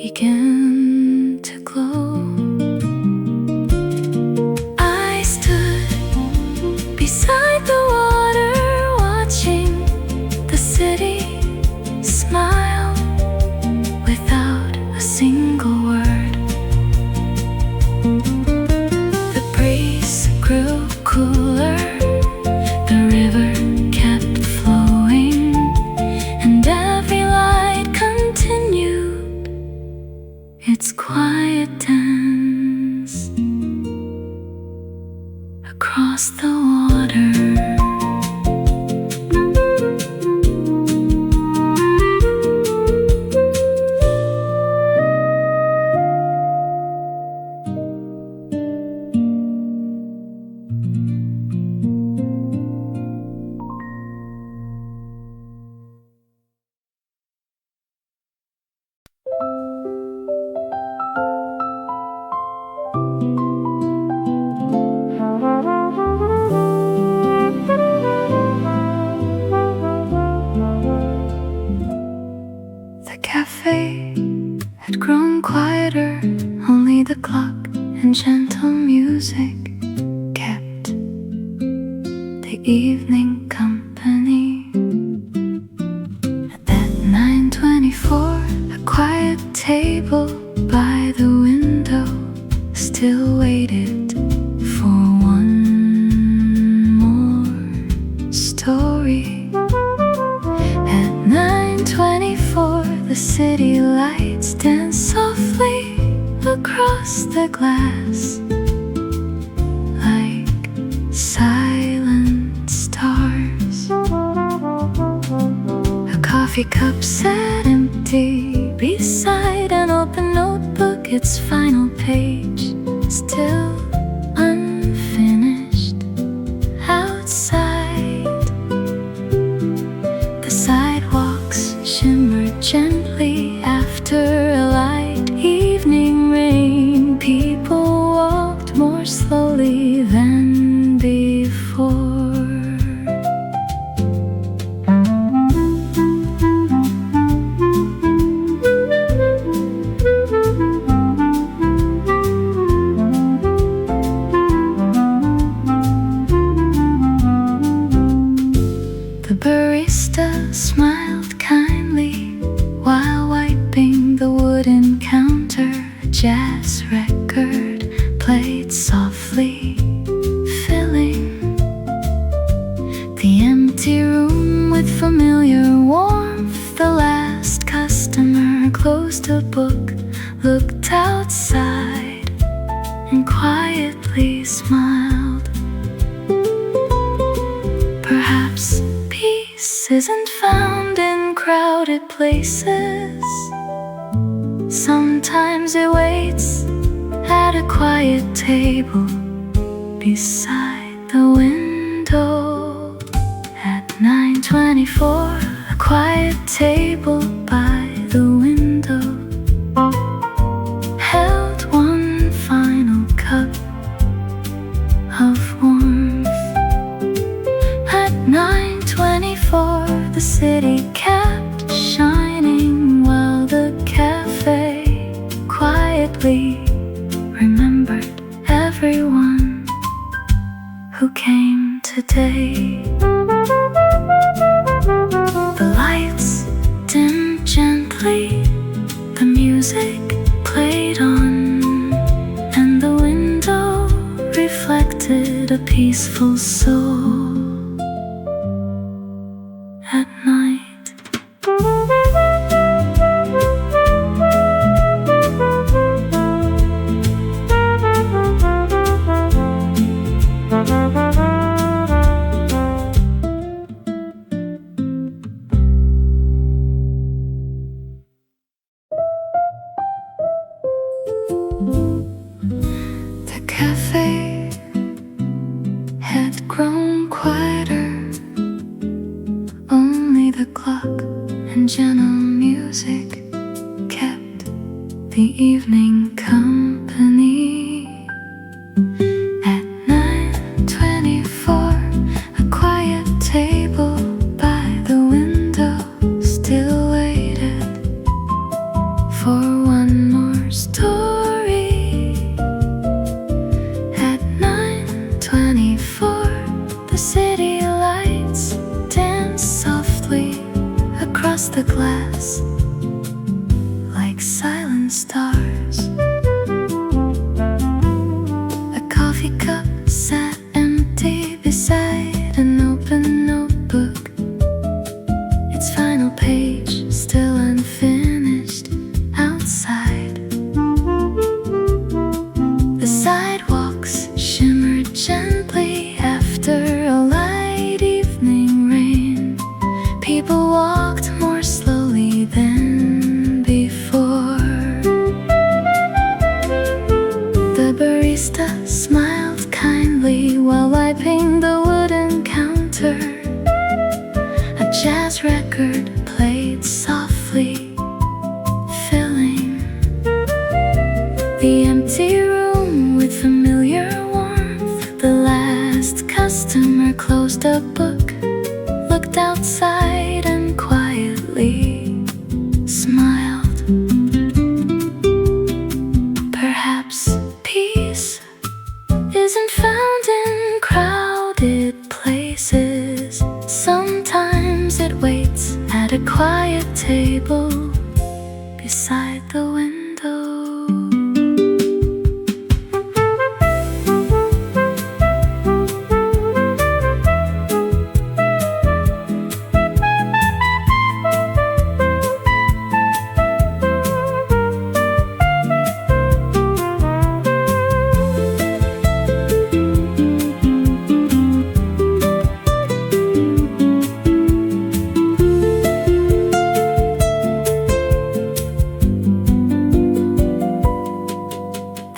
began to glow. I stood beside the water, watching the city smile without a single word. The breeze grew cooler, the river kept flowing, and every light continued its quiet dance across the water. The cafe had grown quieter, only the clock and gentle music kept the evening company. At 9:24, a quiet table by the window still waited for one more story. At 9:24, the city lights danced softly across the glass like silent stars. A coffee cup sat empty beside an open notebook, its final page still unfinished. Outside, the sidewalks shimmered gently after a light evening rain. People walked more slowly than before. The barista smiled kindly while wiping the wooden counter. A jazz record played softly, filling the empty room with familiar warmth. The last customer closed a book, looked outside, and quietly smiled. Perhaps peace isn't found in crowded places. Sometimes it waits at a quiet table beside the window. At 9:24, a quiet table by the window held one final cup of warmth. At 9:24, the city kept shining while the cafe quietly remembered everyone who came today. The lights dimmed gently, the music played on, and the window reflected a peaceful soul at night. The cafe had grown quieter, only the clock and gentle music kept the evening company. At 9:24, a quiet table by the window still waited for one more story. At 9:24, the city lights dance softly across the glass like silent stars. A coffee cup sat empty beside an open notebook, its final page still unfinished outside. The sidewalks shimmered gently after a light evening rain. People walked more slowly than before. The barista smiled kindly while wiping the wooden counter. A jazz record played softly, filling the empty room with familiar warmth. The last customer closed a book, looked outside and quietly smiled. Perhaps peace isn't found in crowded places. Sometimes it waits at a quiet table beside the window.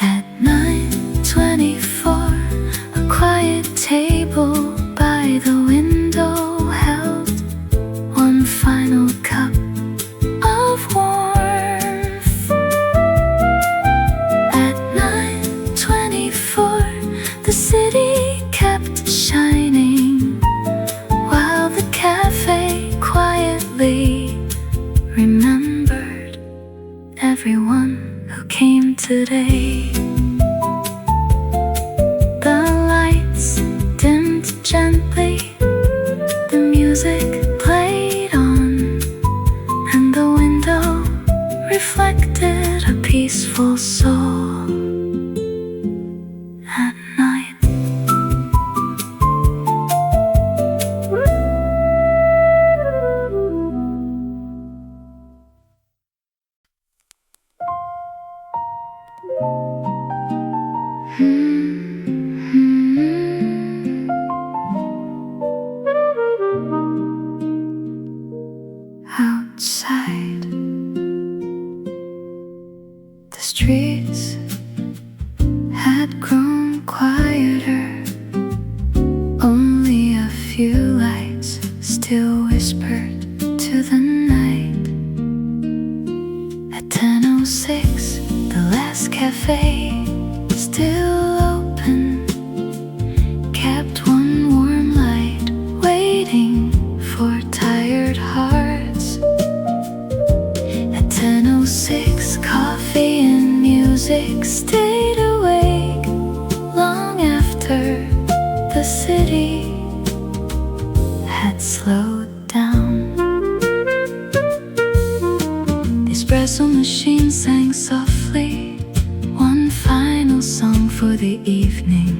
At 9:24, a quiet table by the window held one final cup of warmth. At 9:24, the city kept shining while the cafe quietly remembered everyone who came today. The lights dimmed gently, the music played on, and the window reflected a peaceful soul at night. Outside, the streets had grown quieter. Only a few lights still whispered to the night. At 10:06, the last cafe still open kept one warm light waiting for tired hearts. At 10:06, coffee and music stayed awake long after the city had slowed down. The espresso machine sang softly one final song for the evening.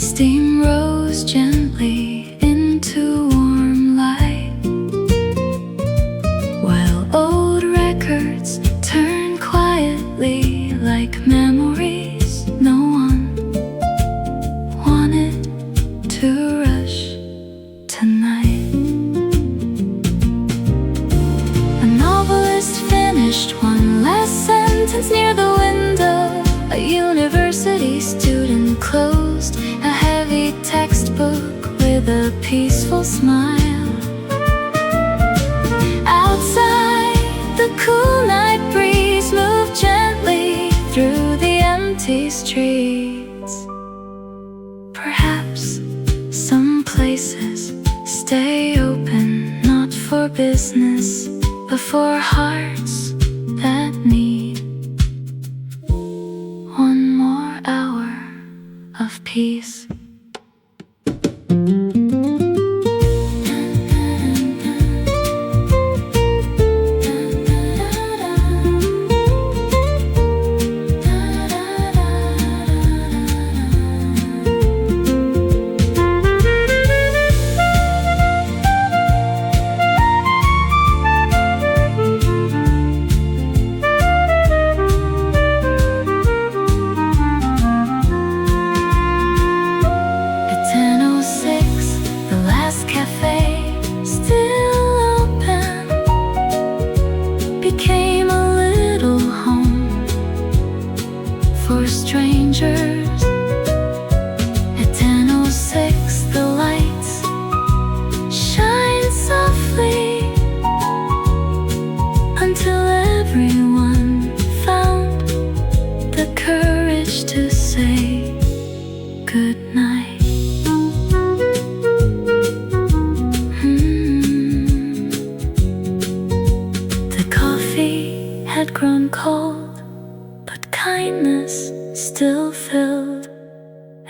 Steam rose gently into warm light, while old records turned quietly like memories. No one wanted to rush tonight. A novelist finished one last sentence near the window. A university student closed a heavy textbook with a peaceful smile. Outside, the cool night breeze moved gently through the empty streets. Perhaps some places stay open not for business, but for hearts that need peace.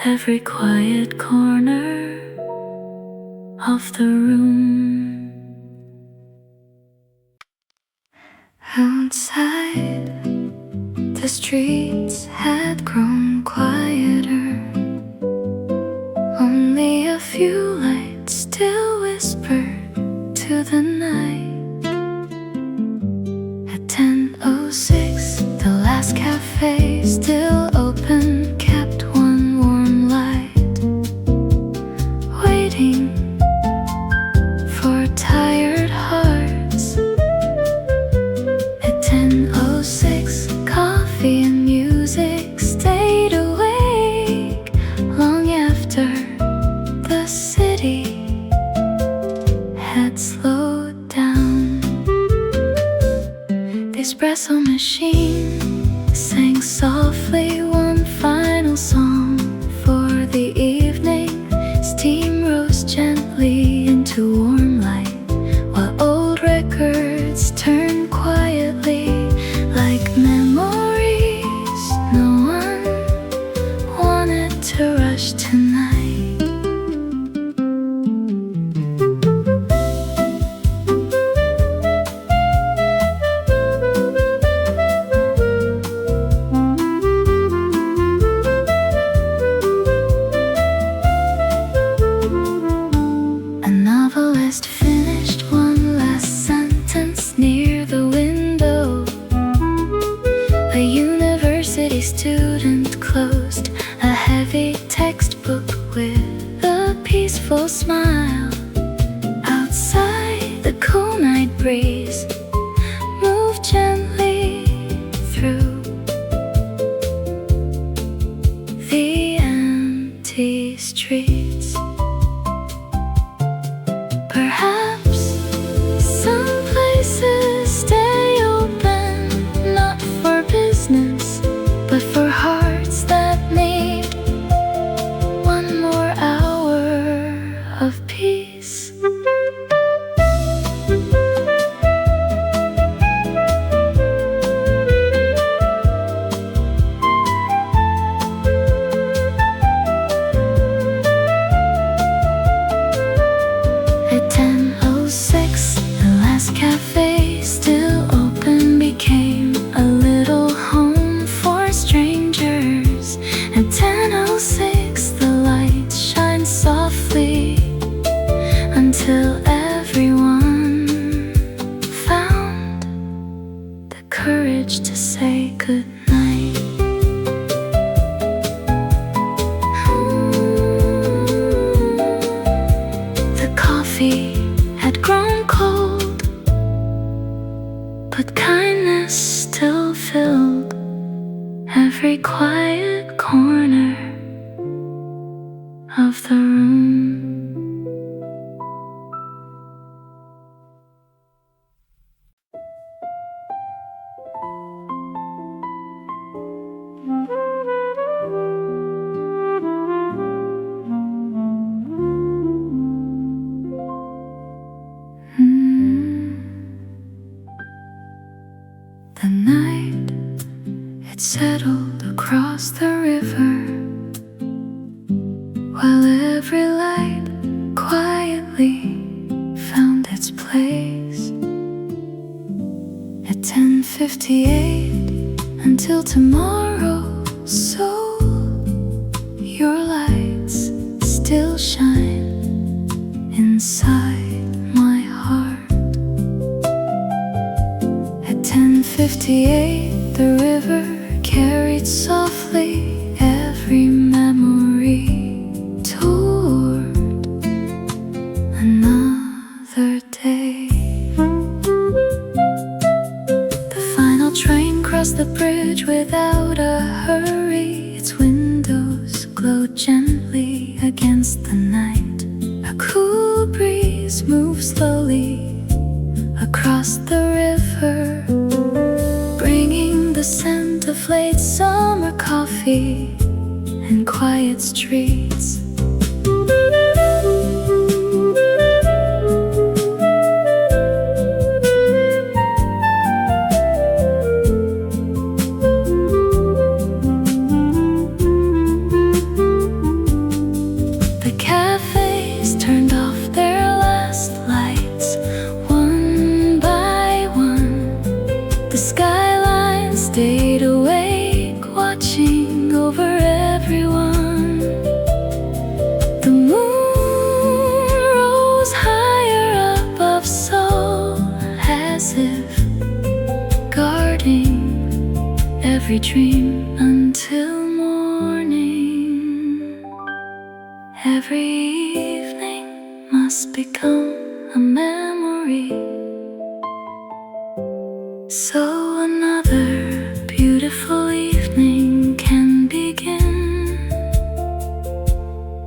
Every quiet corner of the room. Outside, the streets had grown quieter. Only a few lights still whispered to the night. At 10:06, the last cafe still open kept one warm light, waiting for tired hearts. At 10:06, coffee and music stayed awake long after the city had slowed down. The espresso machine sang softly one final song for the evening. Steam rose gently into warm light, while old records turned quietly like memories. No one wanted to rush tonight. Finished one last sentence near the window. A university student closed a heavy textbook with a peaceful smile. Outside, the cool night breeze moved gently through the empty streets. Perhaps some places stay open, not for business, but for hearts that need one more hour of peace. At 10:06, the last cafe still open became a little home for strangers. At 10:06, the lights shine softly until everyone found the courage to say goodnight. The coffee had grown cold, but kindness still filled every quiet corner of the room. The night, it settled across the river. 10:58 until tomorrow, so your lights still shine inside my heart. At 10:58 the river carried softly every memory toward another day. The final train crossed the bridge without a hurry. Its windows glowed gently against the night. A cool breeze moved slowly across the river, bringing the scent of late summer coffee and quiet streets. The cafes turned off their last lights one by one. The skyline stayed awake, watching over everyone. The moon rose higher above Seoul, as if guarding every dream until morning. Every evening must become a memory, so another beautiful evening can begin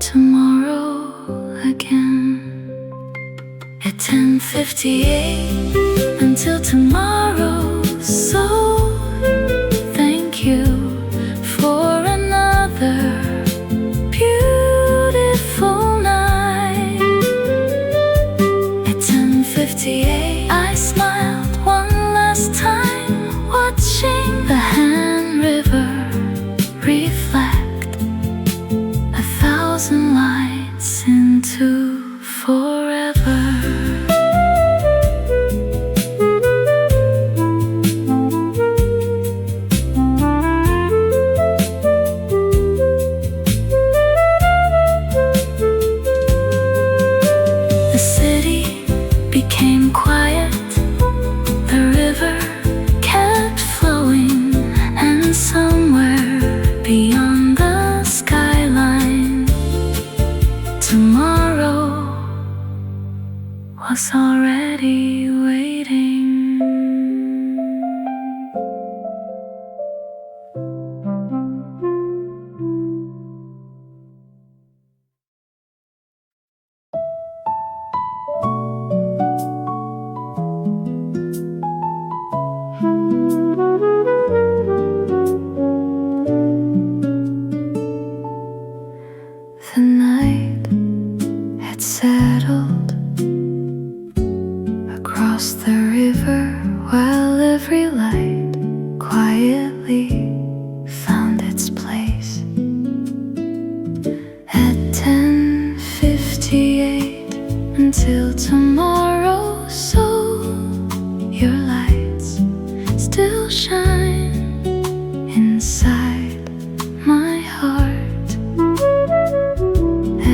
tomorrow again. At 10:58 until tomorrow, so thank you for another beautiful night. At 10:58 I smiled one last time, watching the Han River reflect 1,000 lights into forever. The city became quiet, the river kept flowing, and somewhere beyond the skyline, tomorrow was already waiting. The night had settled across the river, while every light quietly found its place. At 10:58 until tomorrow, so your lights still shine inside my heart.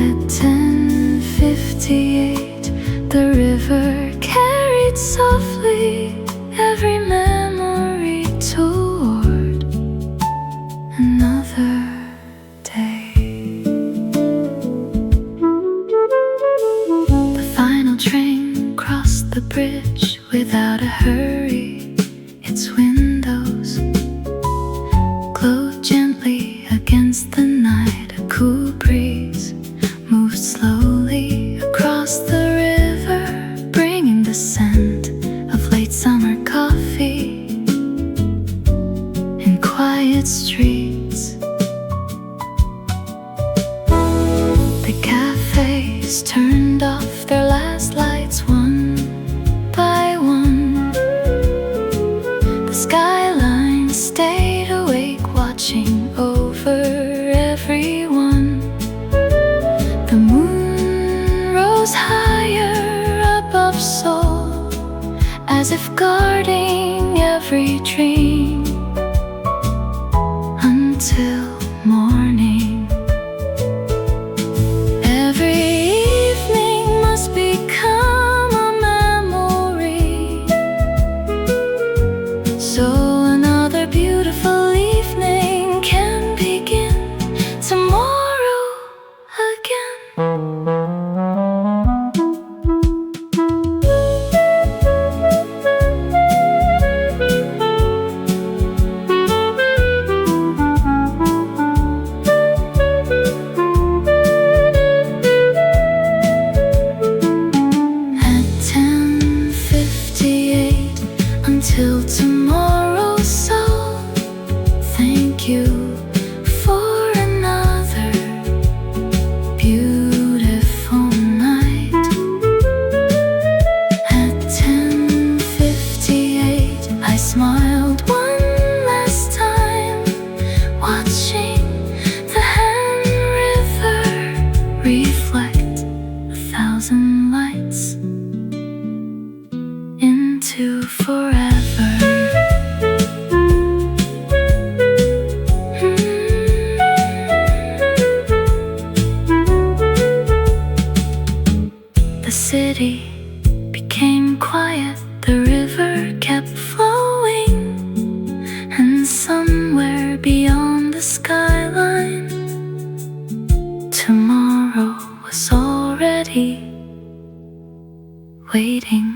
At 10:58 the river carried softly every memory toward another day. The final train crossed the bridge without a hurry. Its windows glowed gently against the night. A cool breeze moved slowly across the river, bringing the scent of late summer coffee and quiet streets. The cafes turned off their last lights one by one. The skyline stayed awake, watching over everyone. The moon rose higher above Seoul, as if guarding every dream waiting.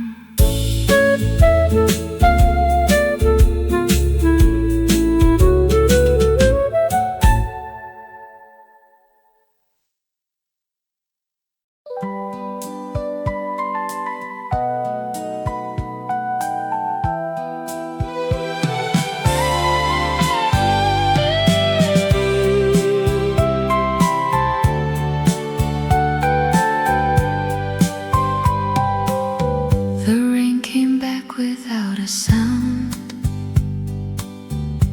Without a sound,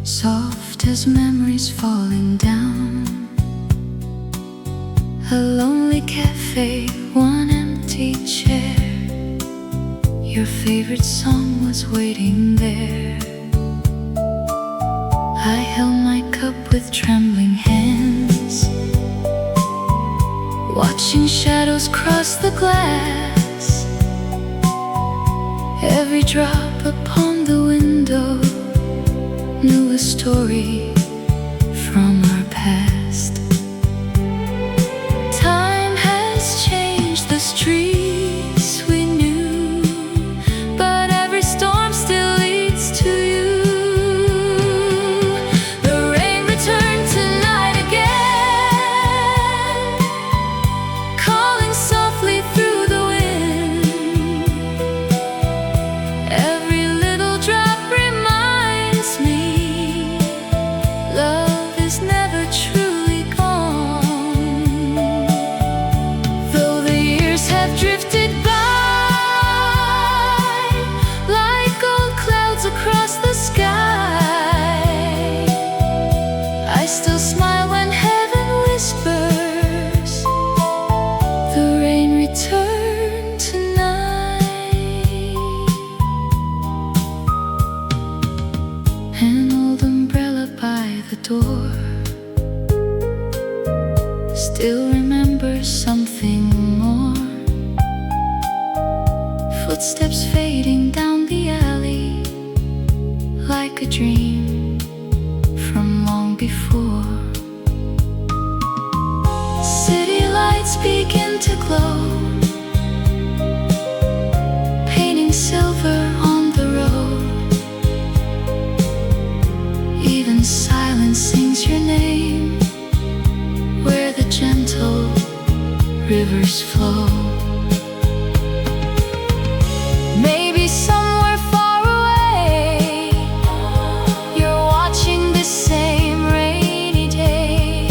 soft as memories falling down. A lonely cafe, one empty chair. Your favorite song was waiting there. I held my cup with trembling hands, watching shadows cross the glass. Every drop upon the window knew a story from our past. Time has changed the streets we knew, but every storm still leads to you. The rain returned tonight again, calling softly through the wind. Every little drop reminds me love is never truly gone. Though the years have drifted by like gold clouds across the sky, I still smile when heaven whispers, the rain returned tonight. An old umbrella by the door still remembers something more. Footsteps fading down the alley like a dream from long before. City lights begin to glow, painting silver on the road. Even silence sings your name where the gentle rivers flow. Maybe somewhere far away you're watching this same rainy day.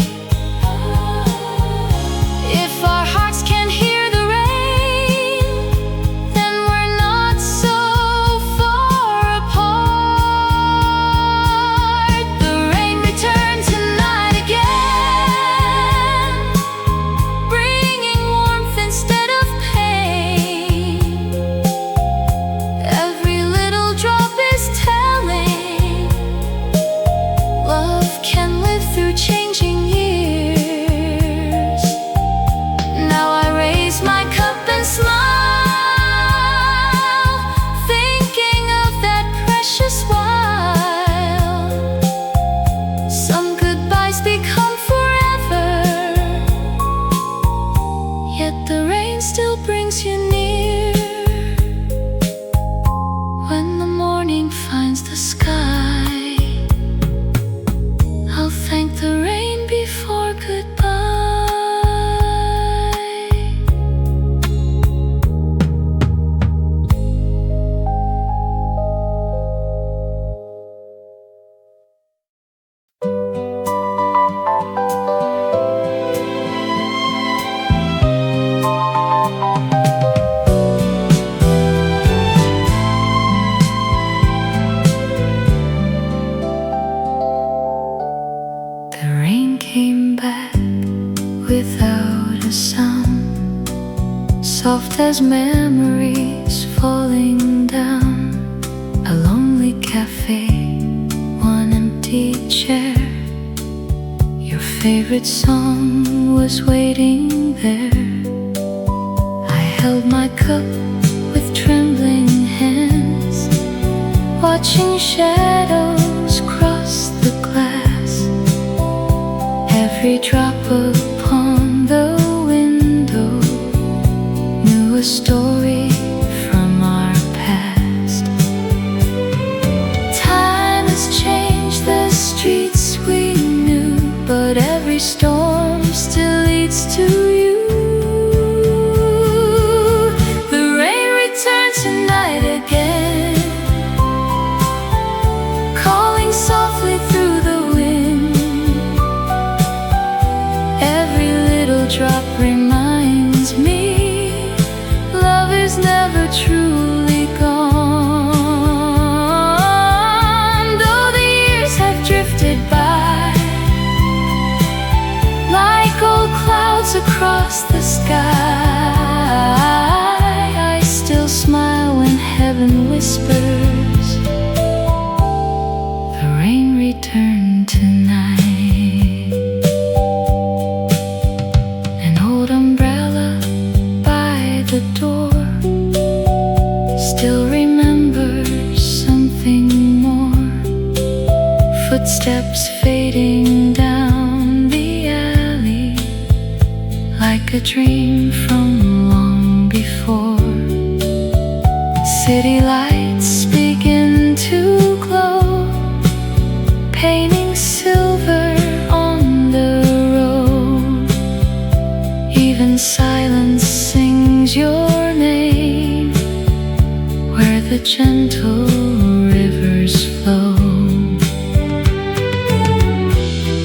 If our hearts can hear the rain, then we're not so far apart. The rain returned tonight again, bringing warmth instead of pain. Every little drop is telling love can live through changing years. Now I raise my cup and smile, thinking of that precious while. Some goodbyes become forever, yet the rain still brings you near. When the morning finds the sky, I'll thank the rain before goodbye. The rain came back without a sound, soft as memories falling down. A lonely cafe, one empty chair. Your favorite song was waiting there. I held my cup with trembling hands, watching shadows cross the glass. Every drop upon the window knew a story every storm still leads to you. The rain returns tonight again, calling softly through the wind. Every little drop reminds me love is never truly gone. Though the years have drifted by like old clouds across the sky, I still smile when heaven whispers, the rain returned tonight. An old umbrella by the door still remembers something more. Footsteps fading down the alley like a dream from long before. City lights begin to glow, painting silver on the road. Even silence sings your name where the gentle rivers flow.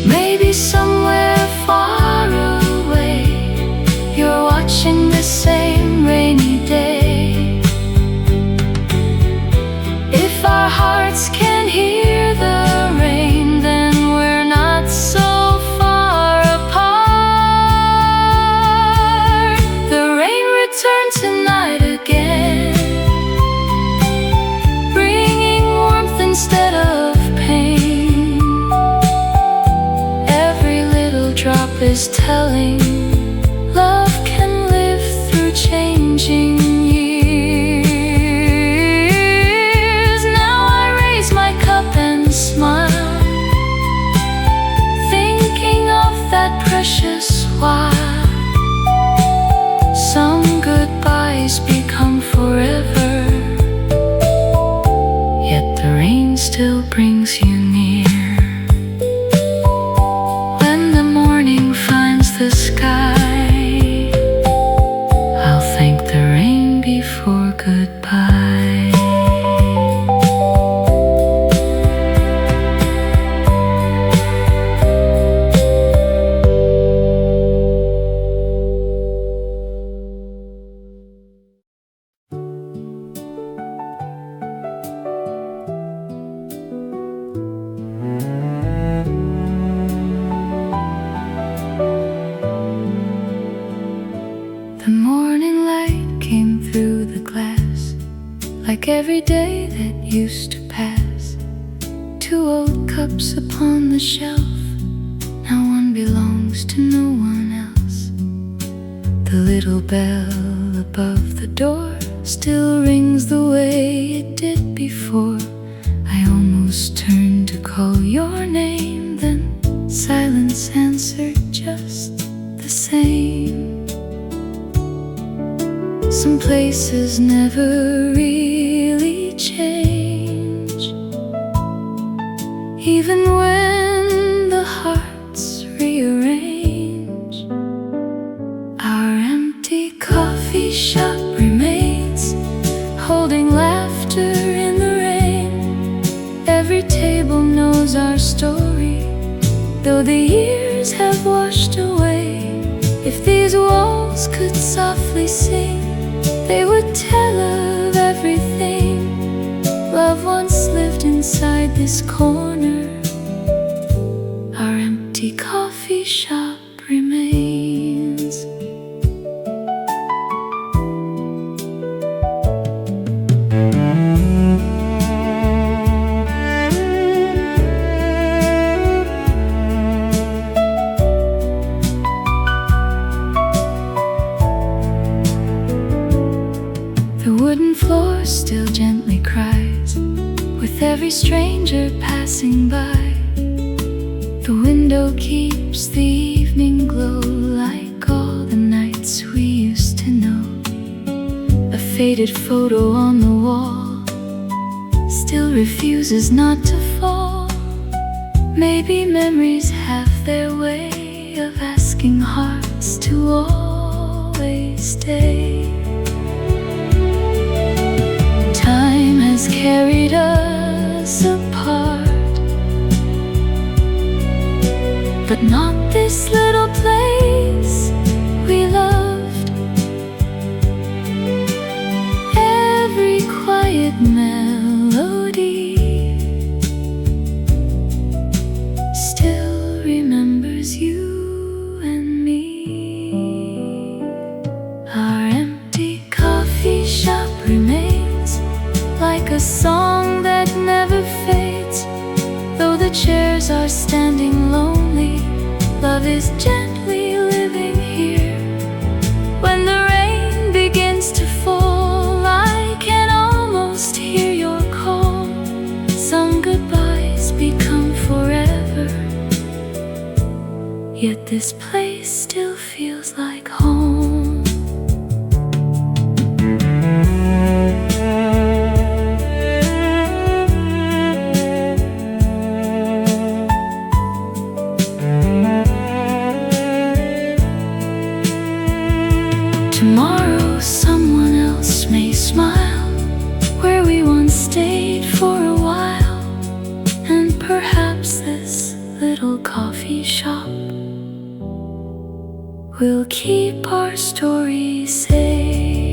Maybe somewhere far away you're watching the same rainy day. If our hearts can hear the rain, then we're not so far apart. The rain returned tonight again, bringing warmth instead of pain. Every little drop is telling love can live through changing years. Now I raise my cup and smile, thinking of that precious while. Some goodbyes become forever, yet the rain still brings you near. When the morning finds the sky, I'll thank the rain before goodbye. The morning light came through the glass like every day that used to pass. Two old cups upon the shelf, now one belongs to no one else. The little bell above the door still rings the way it did before. I almost turned to call your name, then silence answered just the same. Some places never really change, even when the hearts rearrange. Our empty coffee shop remains, holding laughter in the rain. Every table knows our story, though the years have washed away. If these walls could softly sing, they would tell of everything love once lived inside this corner. Our empty coffee shop remains. The wooden floor still gently cries with every stranger passing by. The window keeps the evening glow like all the nights we used to know. A faded photo on the wall still refuses not to fall. Maybe memories have their way of asking hearts to always stay. Time has carried us apart, but not this little place we loved. Every quiet melody still remembers you and me. Our empty coffee shop remains like a song that never fades. Though the chairs are standing lonely, love is gently living here. When the rain begins to fall, I can almost hear your call. Some goodbyes become forever, yet this place still feels like home. Tomorrow someone else may smile where we once stayed for a while, and perhaps this little coffee shop will keep our story safe.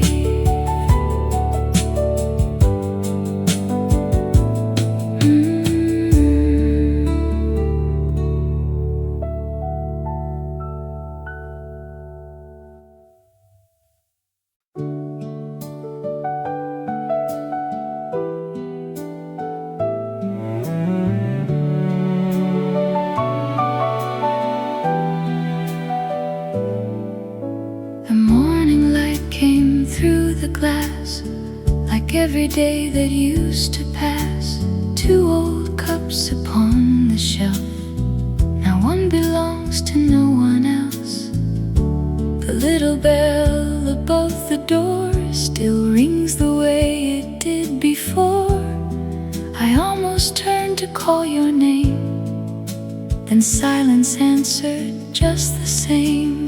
Glass, like every day that used to pass. Two old cups upon the shelf, now one belongs to no one else. The little bell above the door still rings the way it did before. I almost turned to call your name, then silence answered just the same.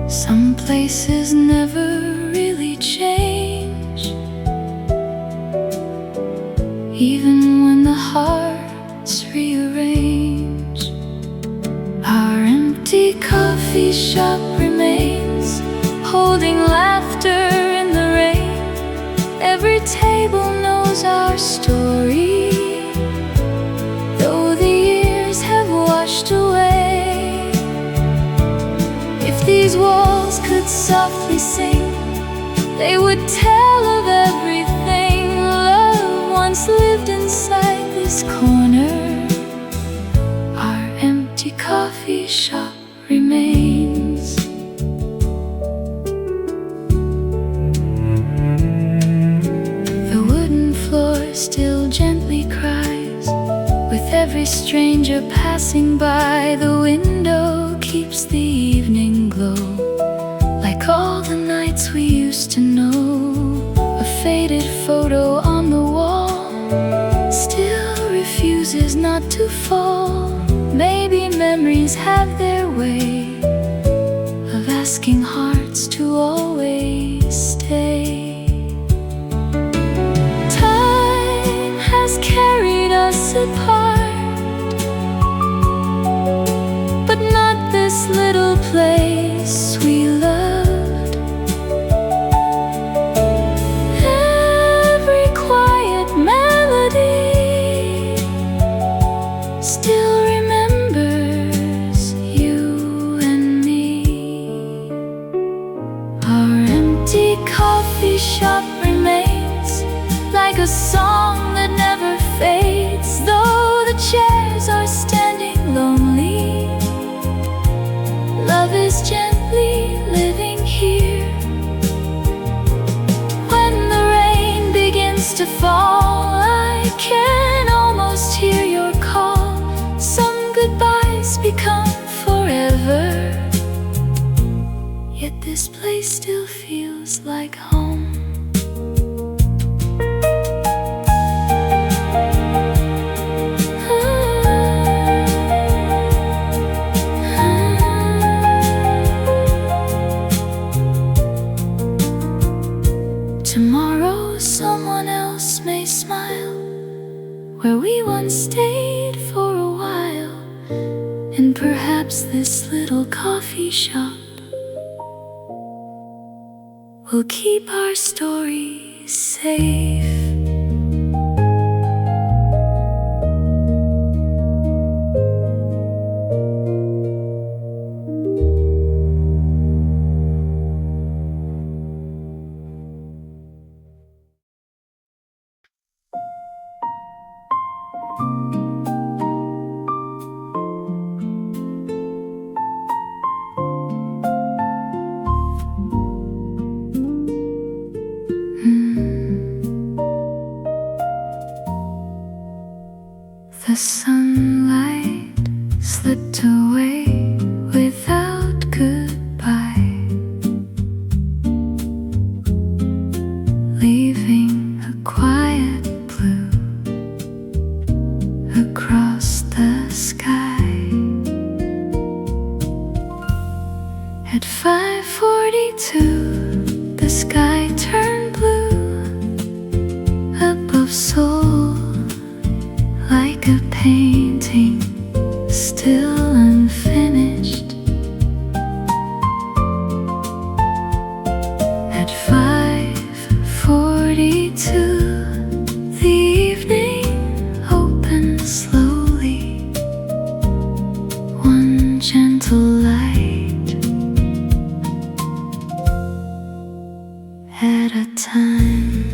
Some places never really change, even when the hearts rearrange. Our empty coffee shop remains, holding laughter in the rain. Every table knows our story, though the years have washed away. If these walls could softly sing, they would tell of everything. Love once lived inside this corner. Our empty coffee shop remains. The wooden floor still gently cries with every stranger passing by. The window keeps the evening glow, like all the nights we used to know. A faded photo on the wall still refuses not to fall. Maybe memories have their way of asking hearts to always stay. Time has carried us apart, but not this little place we loved. Every quiet melody still remembers you and me. Our empty coffee shop remains like a song that never fades. Though the chairs are standing lonely, love is gently living here. When the rain begins to fall, I can almost hear your call. Some goodbyes become forever, yet this place still feels like home. Perhaps this little coffee shop will keep our stories safe. The sunlight slipped away without goodbye, leaving a quiet blue across the sky. At 5:42, the sky turned blue above Seoul, like a painting still unfinished. At 5:42, the evening opened slowly, one gentle light at a time.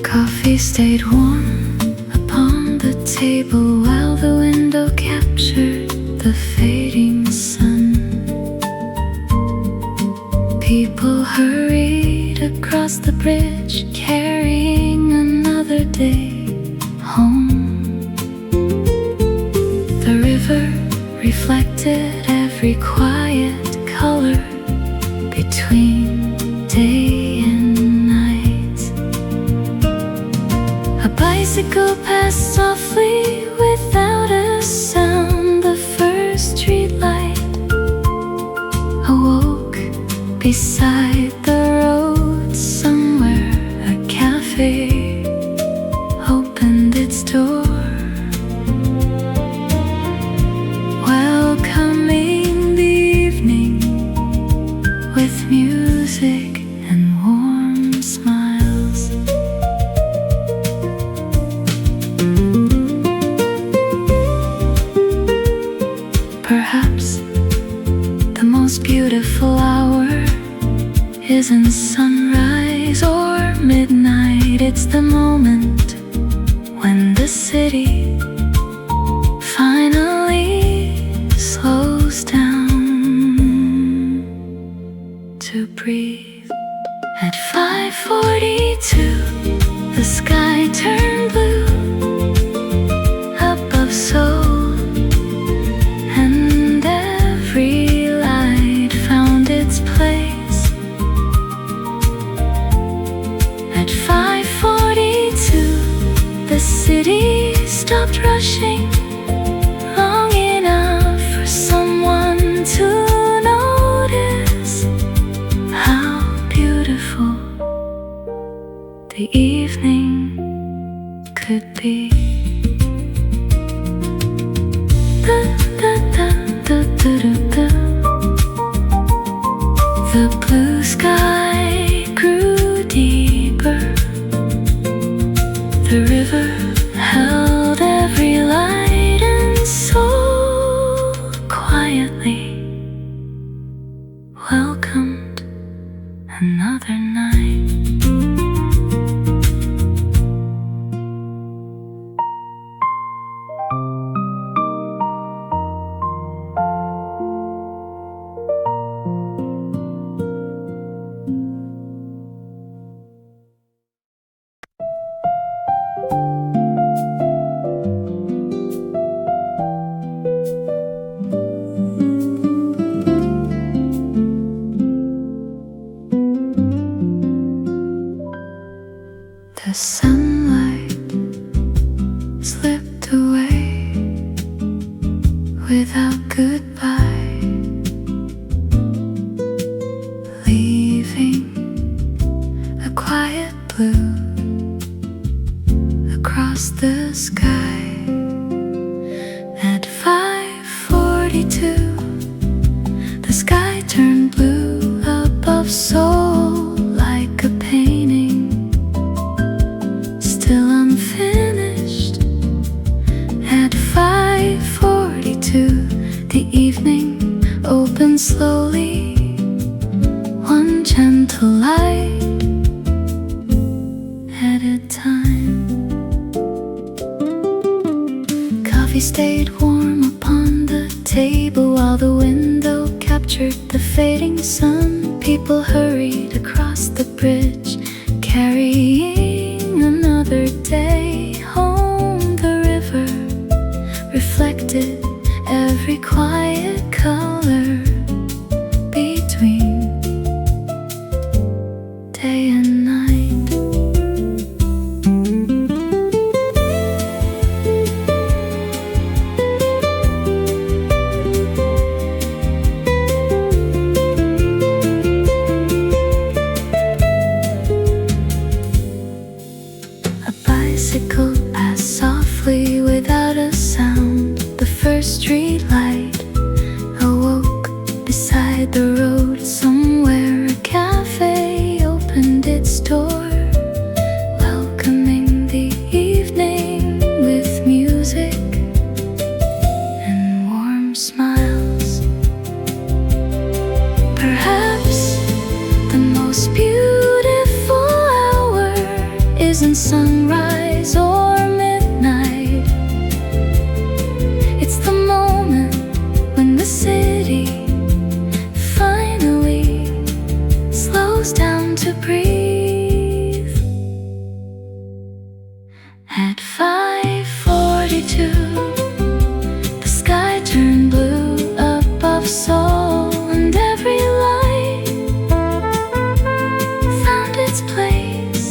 Coffee stayed warm upon the table while the window captured the fading sun. People hurried across the bridge, carrying another day home. The river reflected every quiet color between day and night. A bicycle passed softly without a sound. The first streetlight awoke beside the road somewhere. A cafe opened its door, welcoming the evening with music and warm smiles. Perhaps the most beautiful hour isn't sunrise or midnight. It's the moment when the city finally slows down to breathe. At 5:42, the sky turned blue above Seoul, and every light found its place. At 5:42, the city stopped rushing long enough for someone to notice how beautiful the evening could be. The blue sky grew deeper. The river held every light and so quietly welcomed another night. The sunlight slipped away without goodbye, leaving a quiet blue across the sky. to light at a time. Coffee stayed warm upon the table while the window captured the fading sun. People hurried across the bridge, carrying another day home. The river reflected every quiet color between day and night. A bicycle passed softly without a sound. The first street light awoke beside the road. Somewhere a cafe opened its door, welcoming the evening with music and warm smiles. Perhaps the most beautiful hour isn't sunrise or midnight. It's the moment when the city finally slows down to breathe. At 5:42, the sky turned blue above Seoul, and every light found its place.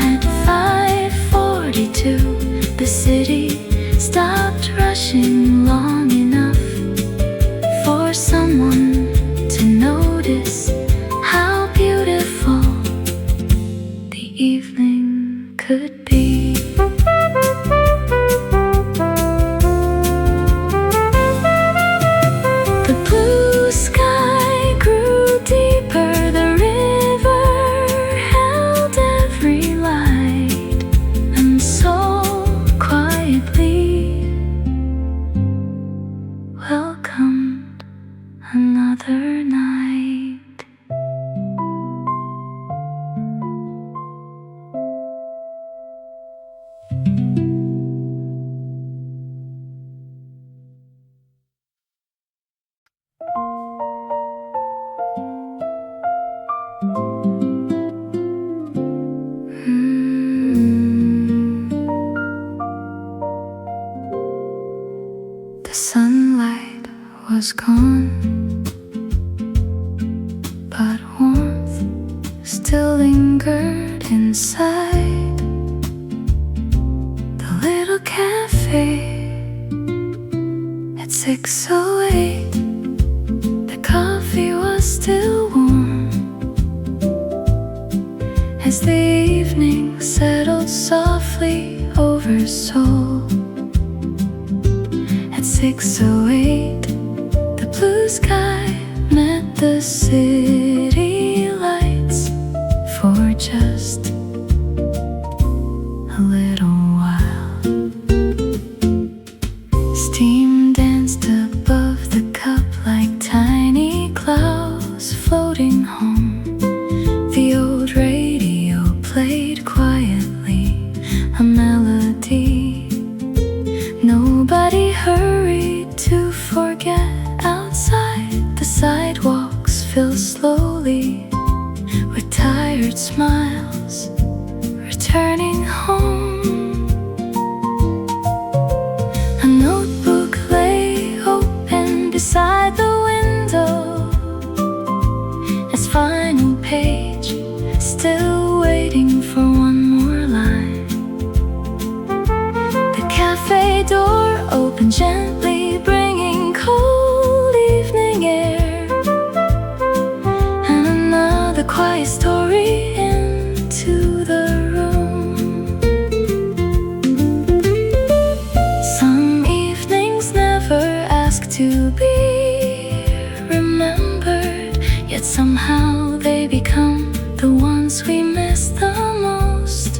At 5:42, the city stopped rushing long enough for someone to notice how beautiful the evening could be. The blue sky grew deeper, the river held every light, and so quietly welcomed another night. The sunlight was gone, but warmth still lingered inside the little cafe. At 6:08, the coffee was still warm as the evening settled softly over Seoul. At 6:08, the blue sky met the city lights for just a little while. Steam danced above the cup like tiny clouds floating home. The old radio played quietly, a melody nobody hurried to forget. Outside, the sidewalks fill slowly with tired smiles returning home. A notebook lay open beside the window, its final page still waiting for one more line. The cafe door opened gently, bringing cold evening air and another quiet story into the room. Some evenings never ask to be remembered, yet somehow they become the ones we miss the most.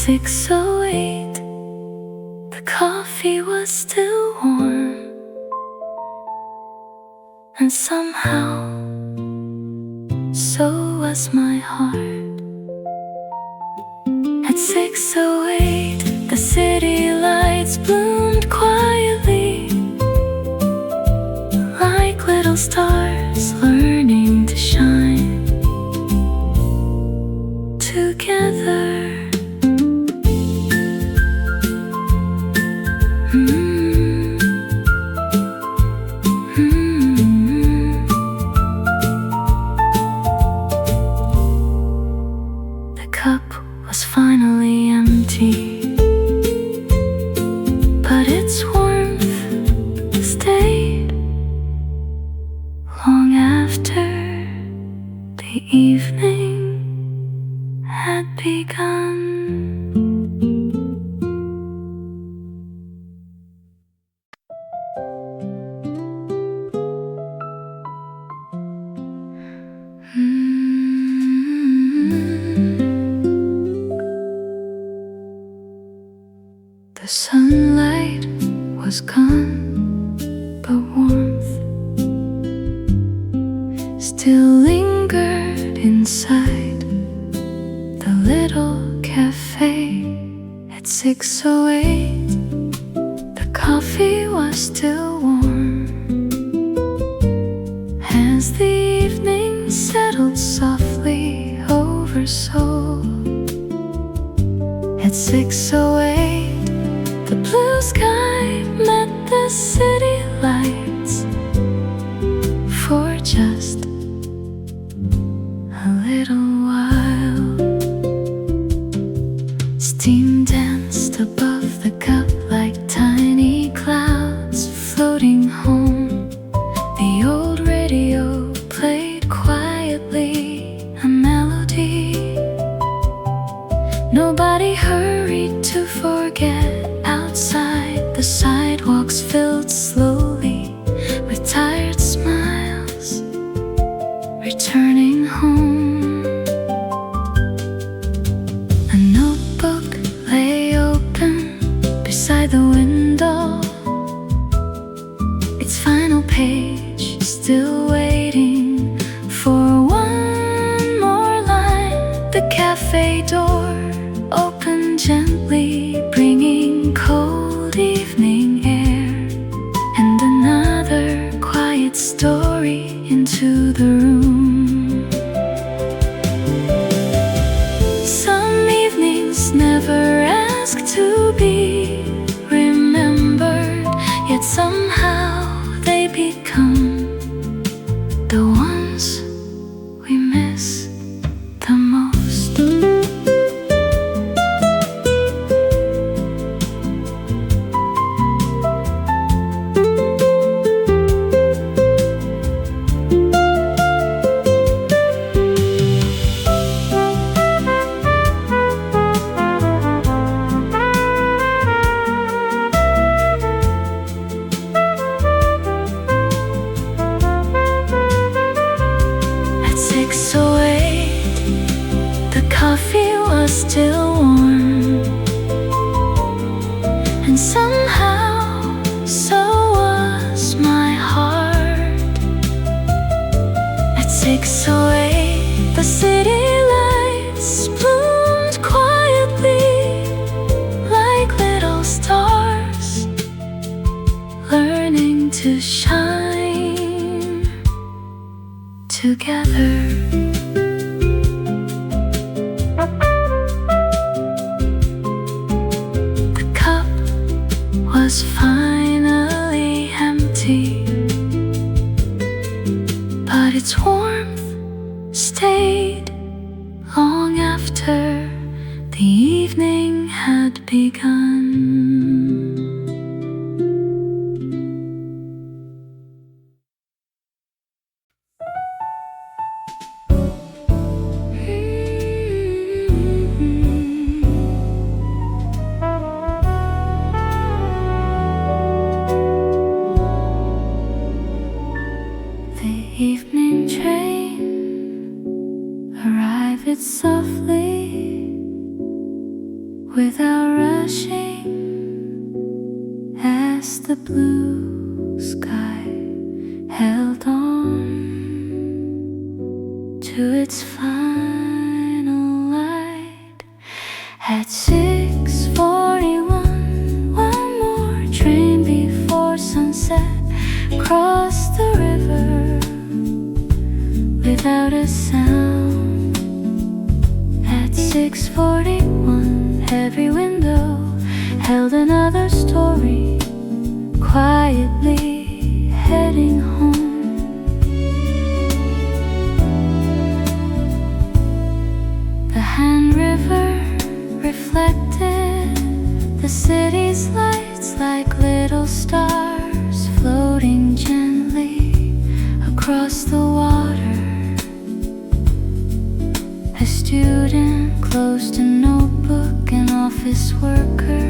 6:08, the coffee was still warm, and somehow so was my heart. At 6:08, the city lights bloomed quietly, like little stars learning to shine together. The cup was finally empty, but its warmth stayed long after the evening had begun. The sunlight was gone, but warmth still lingered inside the little cafe. At 6:08, the coffee was still warm, as the evening settled softly over Seoul. At 6:08, the blue sky met the city lights for just a little while. Steam danced above the cup like tiny clouds floating home. The old radio played quietly a melody nobody hurried to forget. Outside, the sidewalks filled slowly with tired smiles returning home. A notebook lay open beside the window, its final page still waiting for one more line. The cafe door opened gently, bringing cold evening air and another quiet story into the room. Some evenings never ask to be remembered, yet somehow they become the ones we miss the most. At 6:08, the coffee was still warm, and somehow so was my heart. At 6:08, the city lights bloomed quietly like little stars learning to shine together. The cup was finally empty, but its warmth stayed long after the evening had begun. The evening train arrived softly without rushing, as the blue sky held on to its final light. At 6:41, one more train before sunset crossed the river without a sound. At 6:41, every window held another story, quietly heading home. The Han River reflected the city's lights like little stars floating gently across the water. A student closed a notebook, an office worker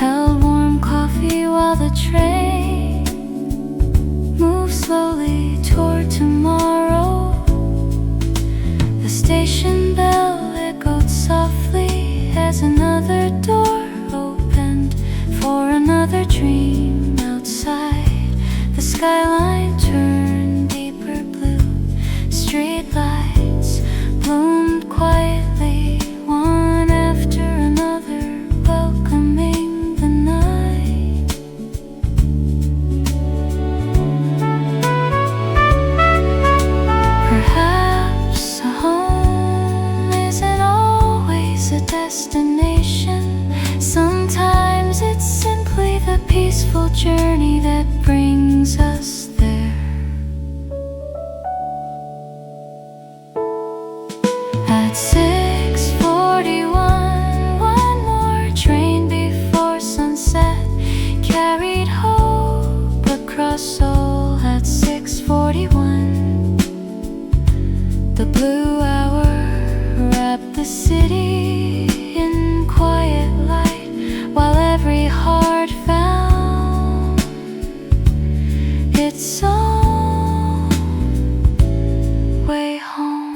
held warm coffee while the train moved slowly toward tomorrow. The station bell echoed softly as another door opened for another dream outside. The skyline turned deeper blue, street lights bloomed quietly, one after another, welcoming the night. Perhaps a home isn't always a destination. Sometimes it's simply the peaceful journey that brings us there. At 6:41, one more train before sunset carried hope across Seoul. At 6:41, the blue hour wrapped the city in quiet light, while every heart found its own way home.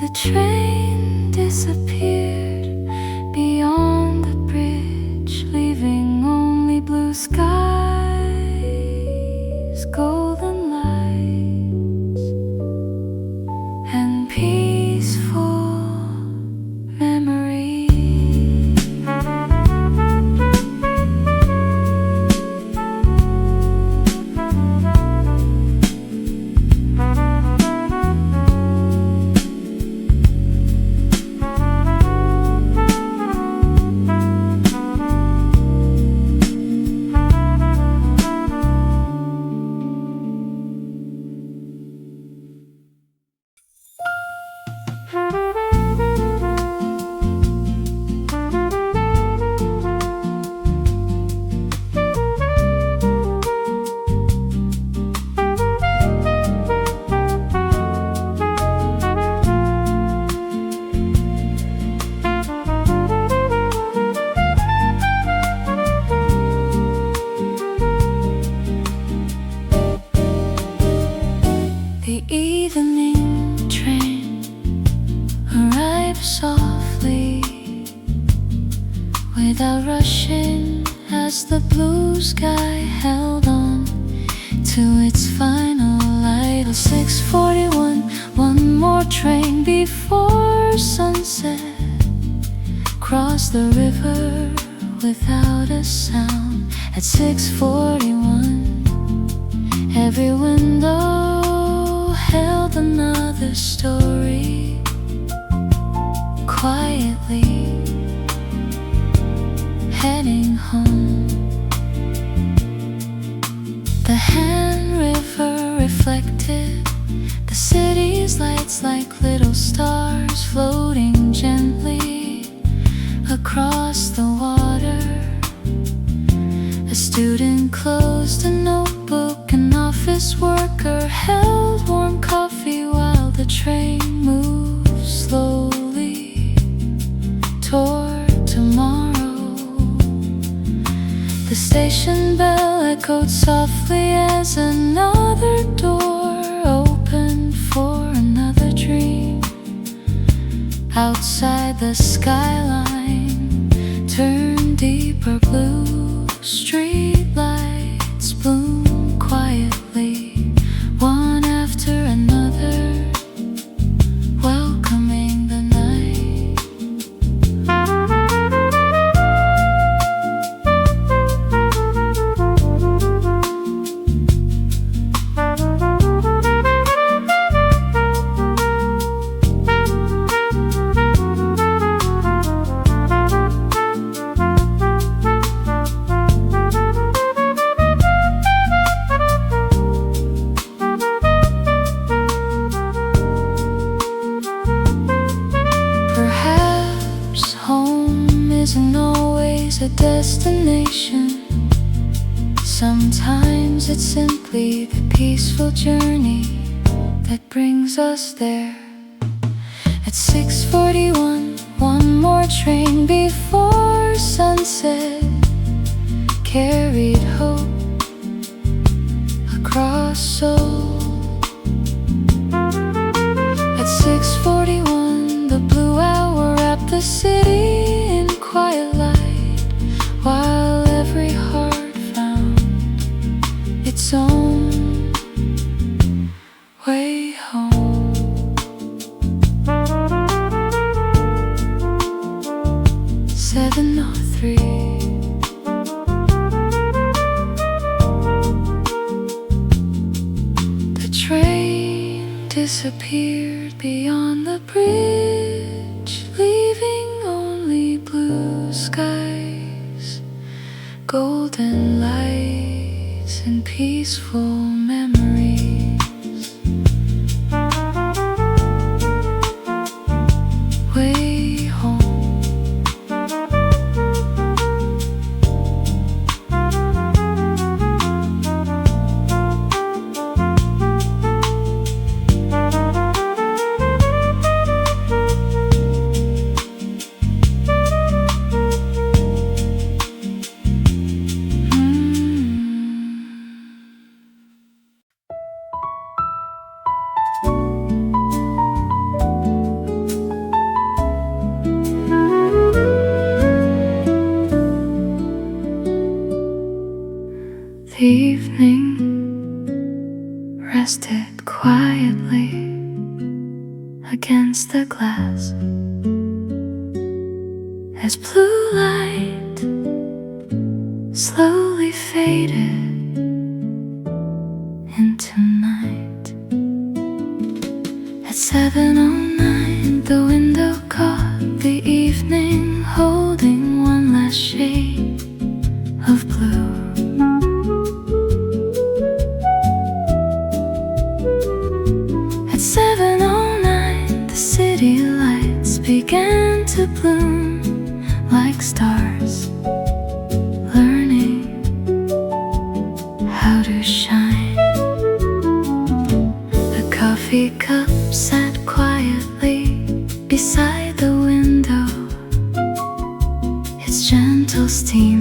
The train disappeared beyond the bridge, leaving only blue skies, golden lights, and peaceful memories. The evening train arrived softly, without rushing, as the blue sky held on to its final light. At 6:41, one more train before sunset crossed the river without a sound. At 6:41, every window held another story, quietly heading home. The Han River reflected the city's lights like little stars floating gently across the water. A student closed a notebook, an office worker held warm coffee while the train moved slowly toward tomorrow. The station bell echoed softly as another door opened for another dream. Outside, the skyline turned deeper blue. Street lights bloom quietly, one after another, welcoming the night. Isn't always a destination. Sometimes it's simply the peaceful journey that brings us there. At 6:41, one more train before sunset carried hope across Seoul. At 6:41, the blue hour wrapped the city in quiet light, while every heart found its own way home. Seven or three. The train disappeared beyond the bridge, leaving only blue skies, golden lights, and peaceful memories. Way home. The evening rested quietly against the glass as blue light slowly faded into night. At 7:09, the window caught the evening, holding one last shade of blue. At 7:09, the city lights began to bloom like stars, learning how to shine. The coffee cup sat quietly beside the window, its gentle steam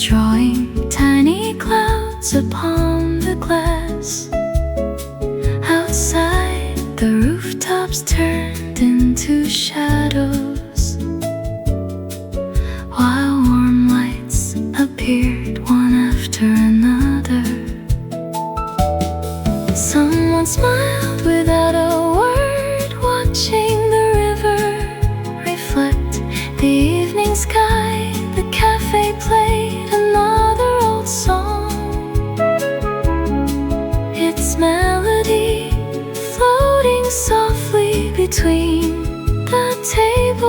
drawing tiny clouds upon the glass. Outside, the rooftops turned into shadows, while warm lights appeared one after another. Someone smiled without a word, watching the river reflect the evening sky. The cafe played another old song, its melody floating softly between the tables.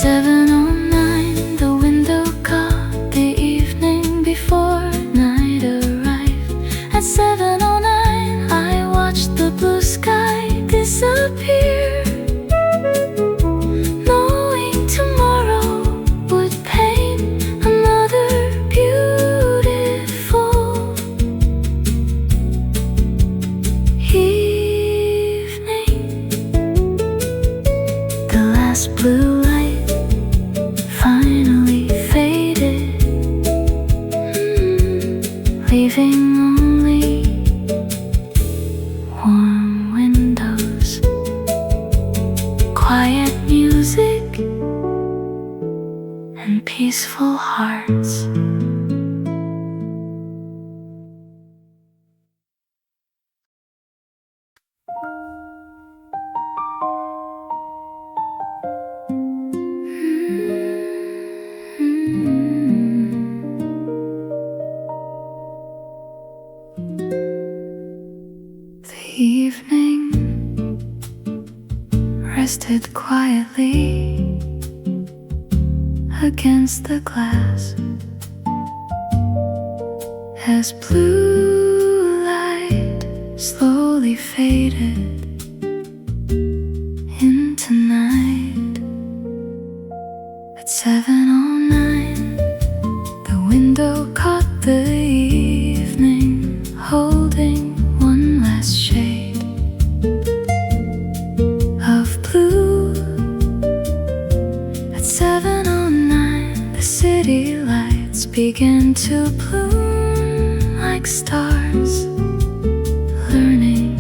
7:09, the window caught the evening before night arrived. At 7:09, I watched the blue sky disappear, knowing tomorrow would paint another beautiful evening. The last blue light finally faded, leaving only warm windows, quiet music, and peaceful hearts. The evening rested quietly against the glass as blue light slowly faded into night. At 7:09, the window caught the evening, holding one last shade of blue. At 7:09, the city lights began to bloom like stars, learning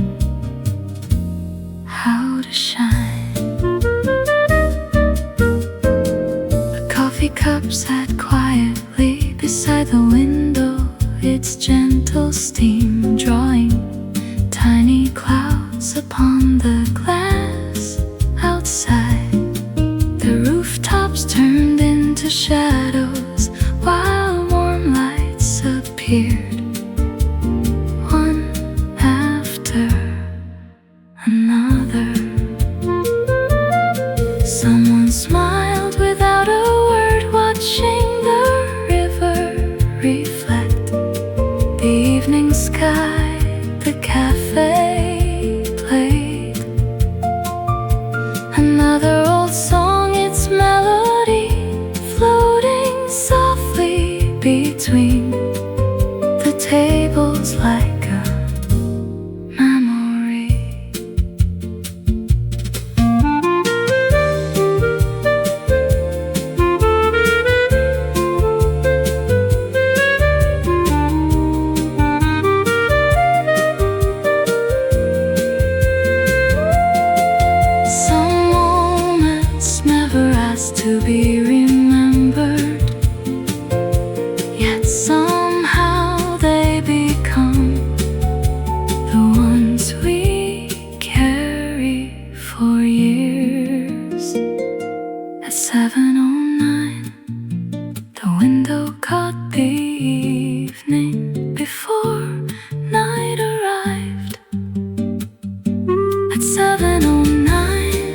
how to shine. A coffee cup sat quietly beside the window, its gentle steam drawing tiny clouds upon the glass outside. The rooftops turned into shadows while warm lights appeared, one after another. Someone smiled without a word, watching the river reflect the evening sky. The cafe played another old song, its melody floating softly between the tables like a memory. Some moments never asked to be remembered, yet somehow they become the ones we carry for years. At 7:09, the window caught the evening before night arrived. At 7:09,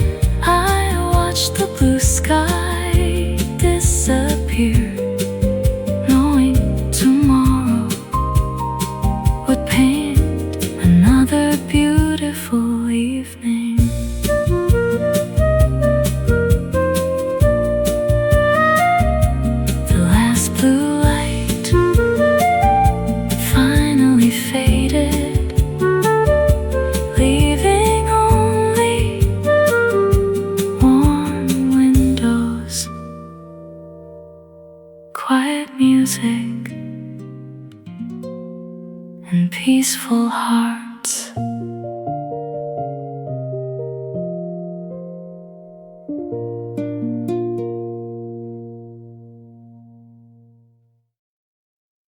I watched the blue sky disappear, knowing tomorrow would paint another beautiful evening. The last blue light finally faded, leaving only warm windows, quiet music, and peaceful hearts.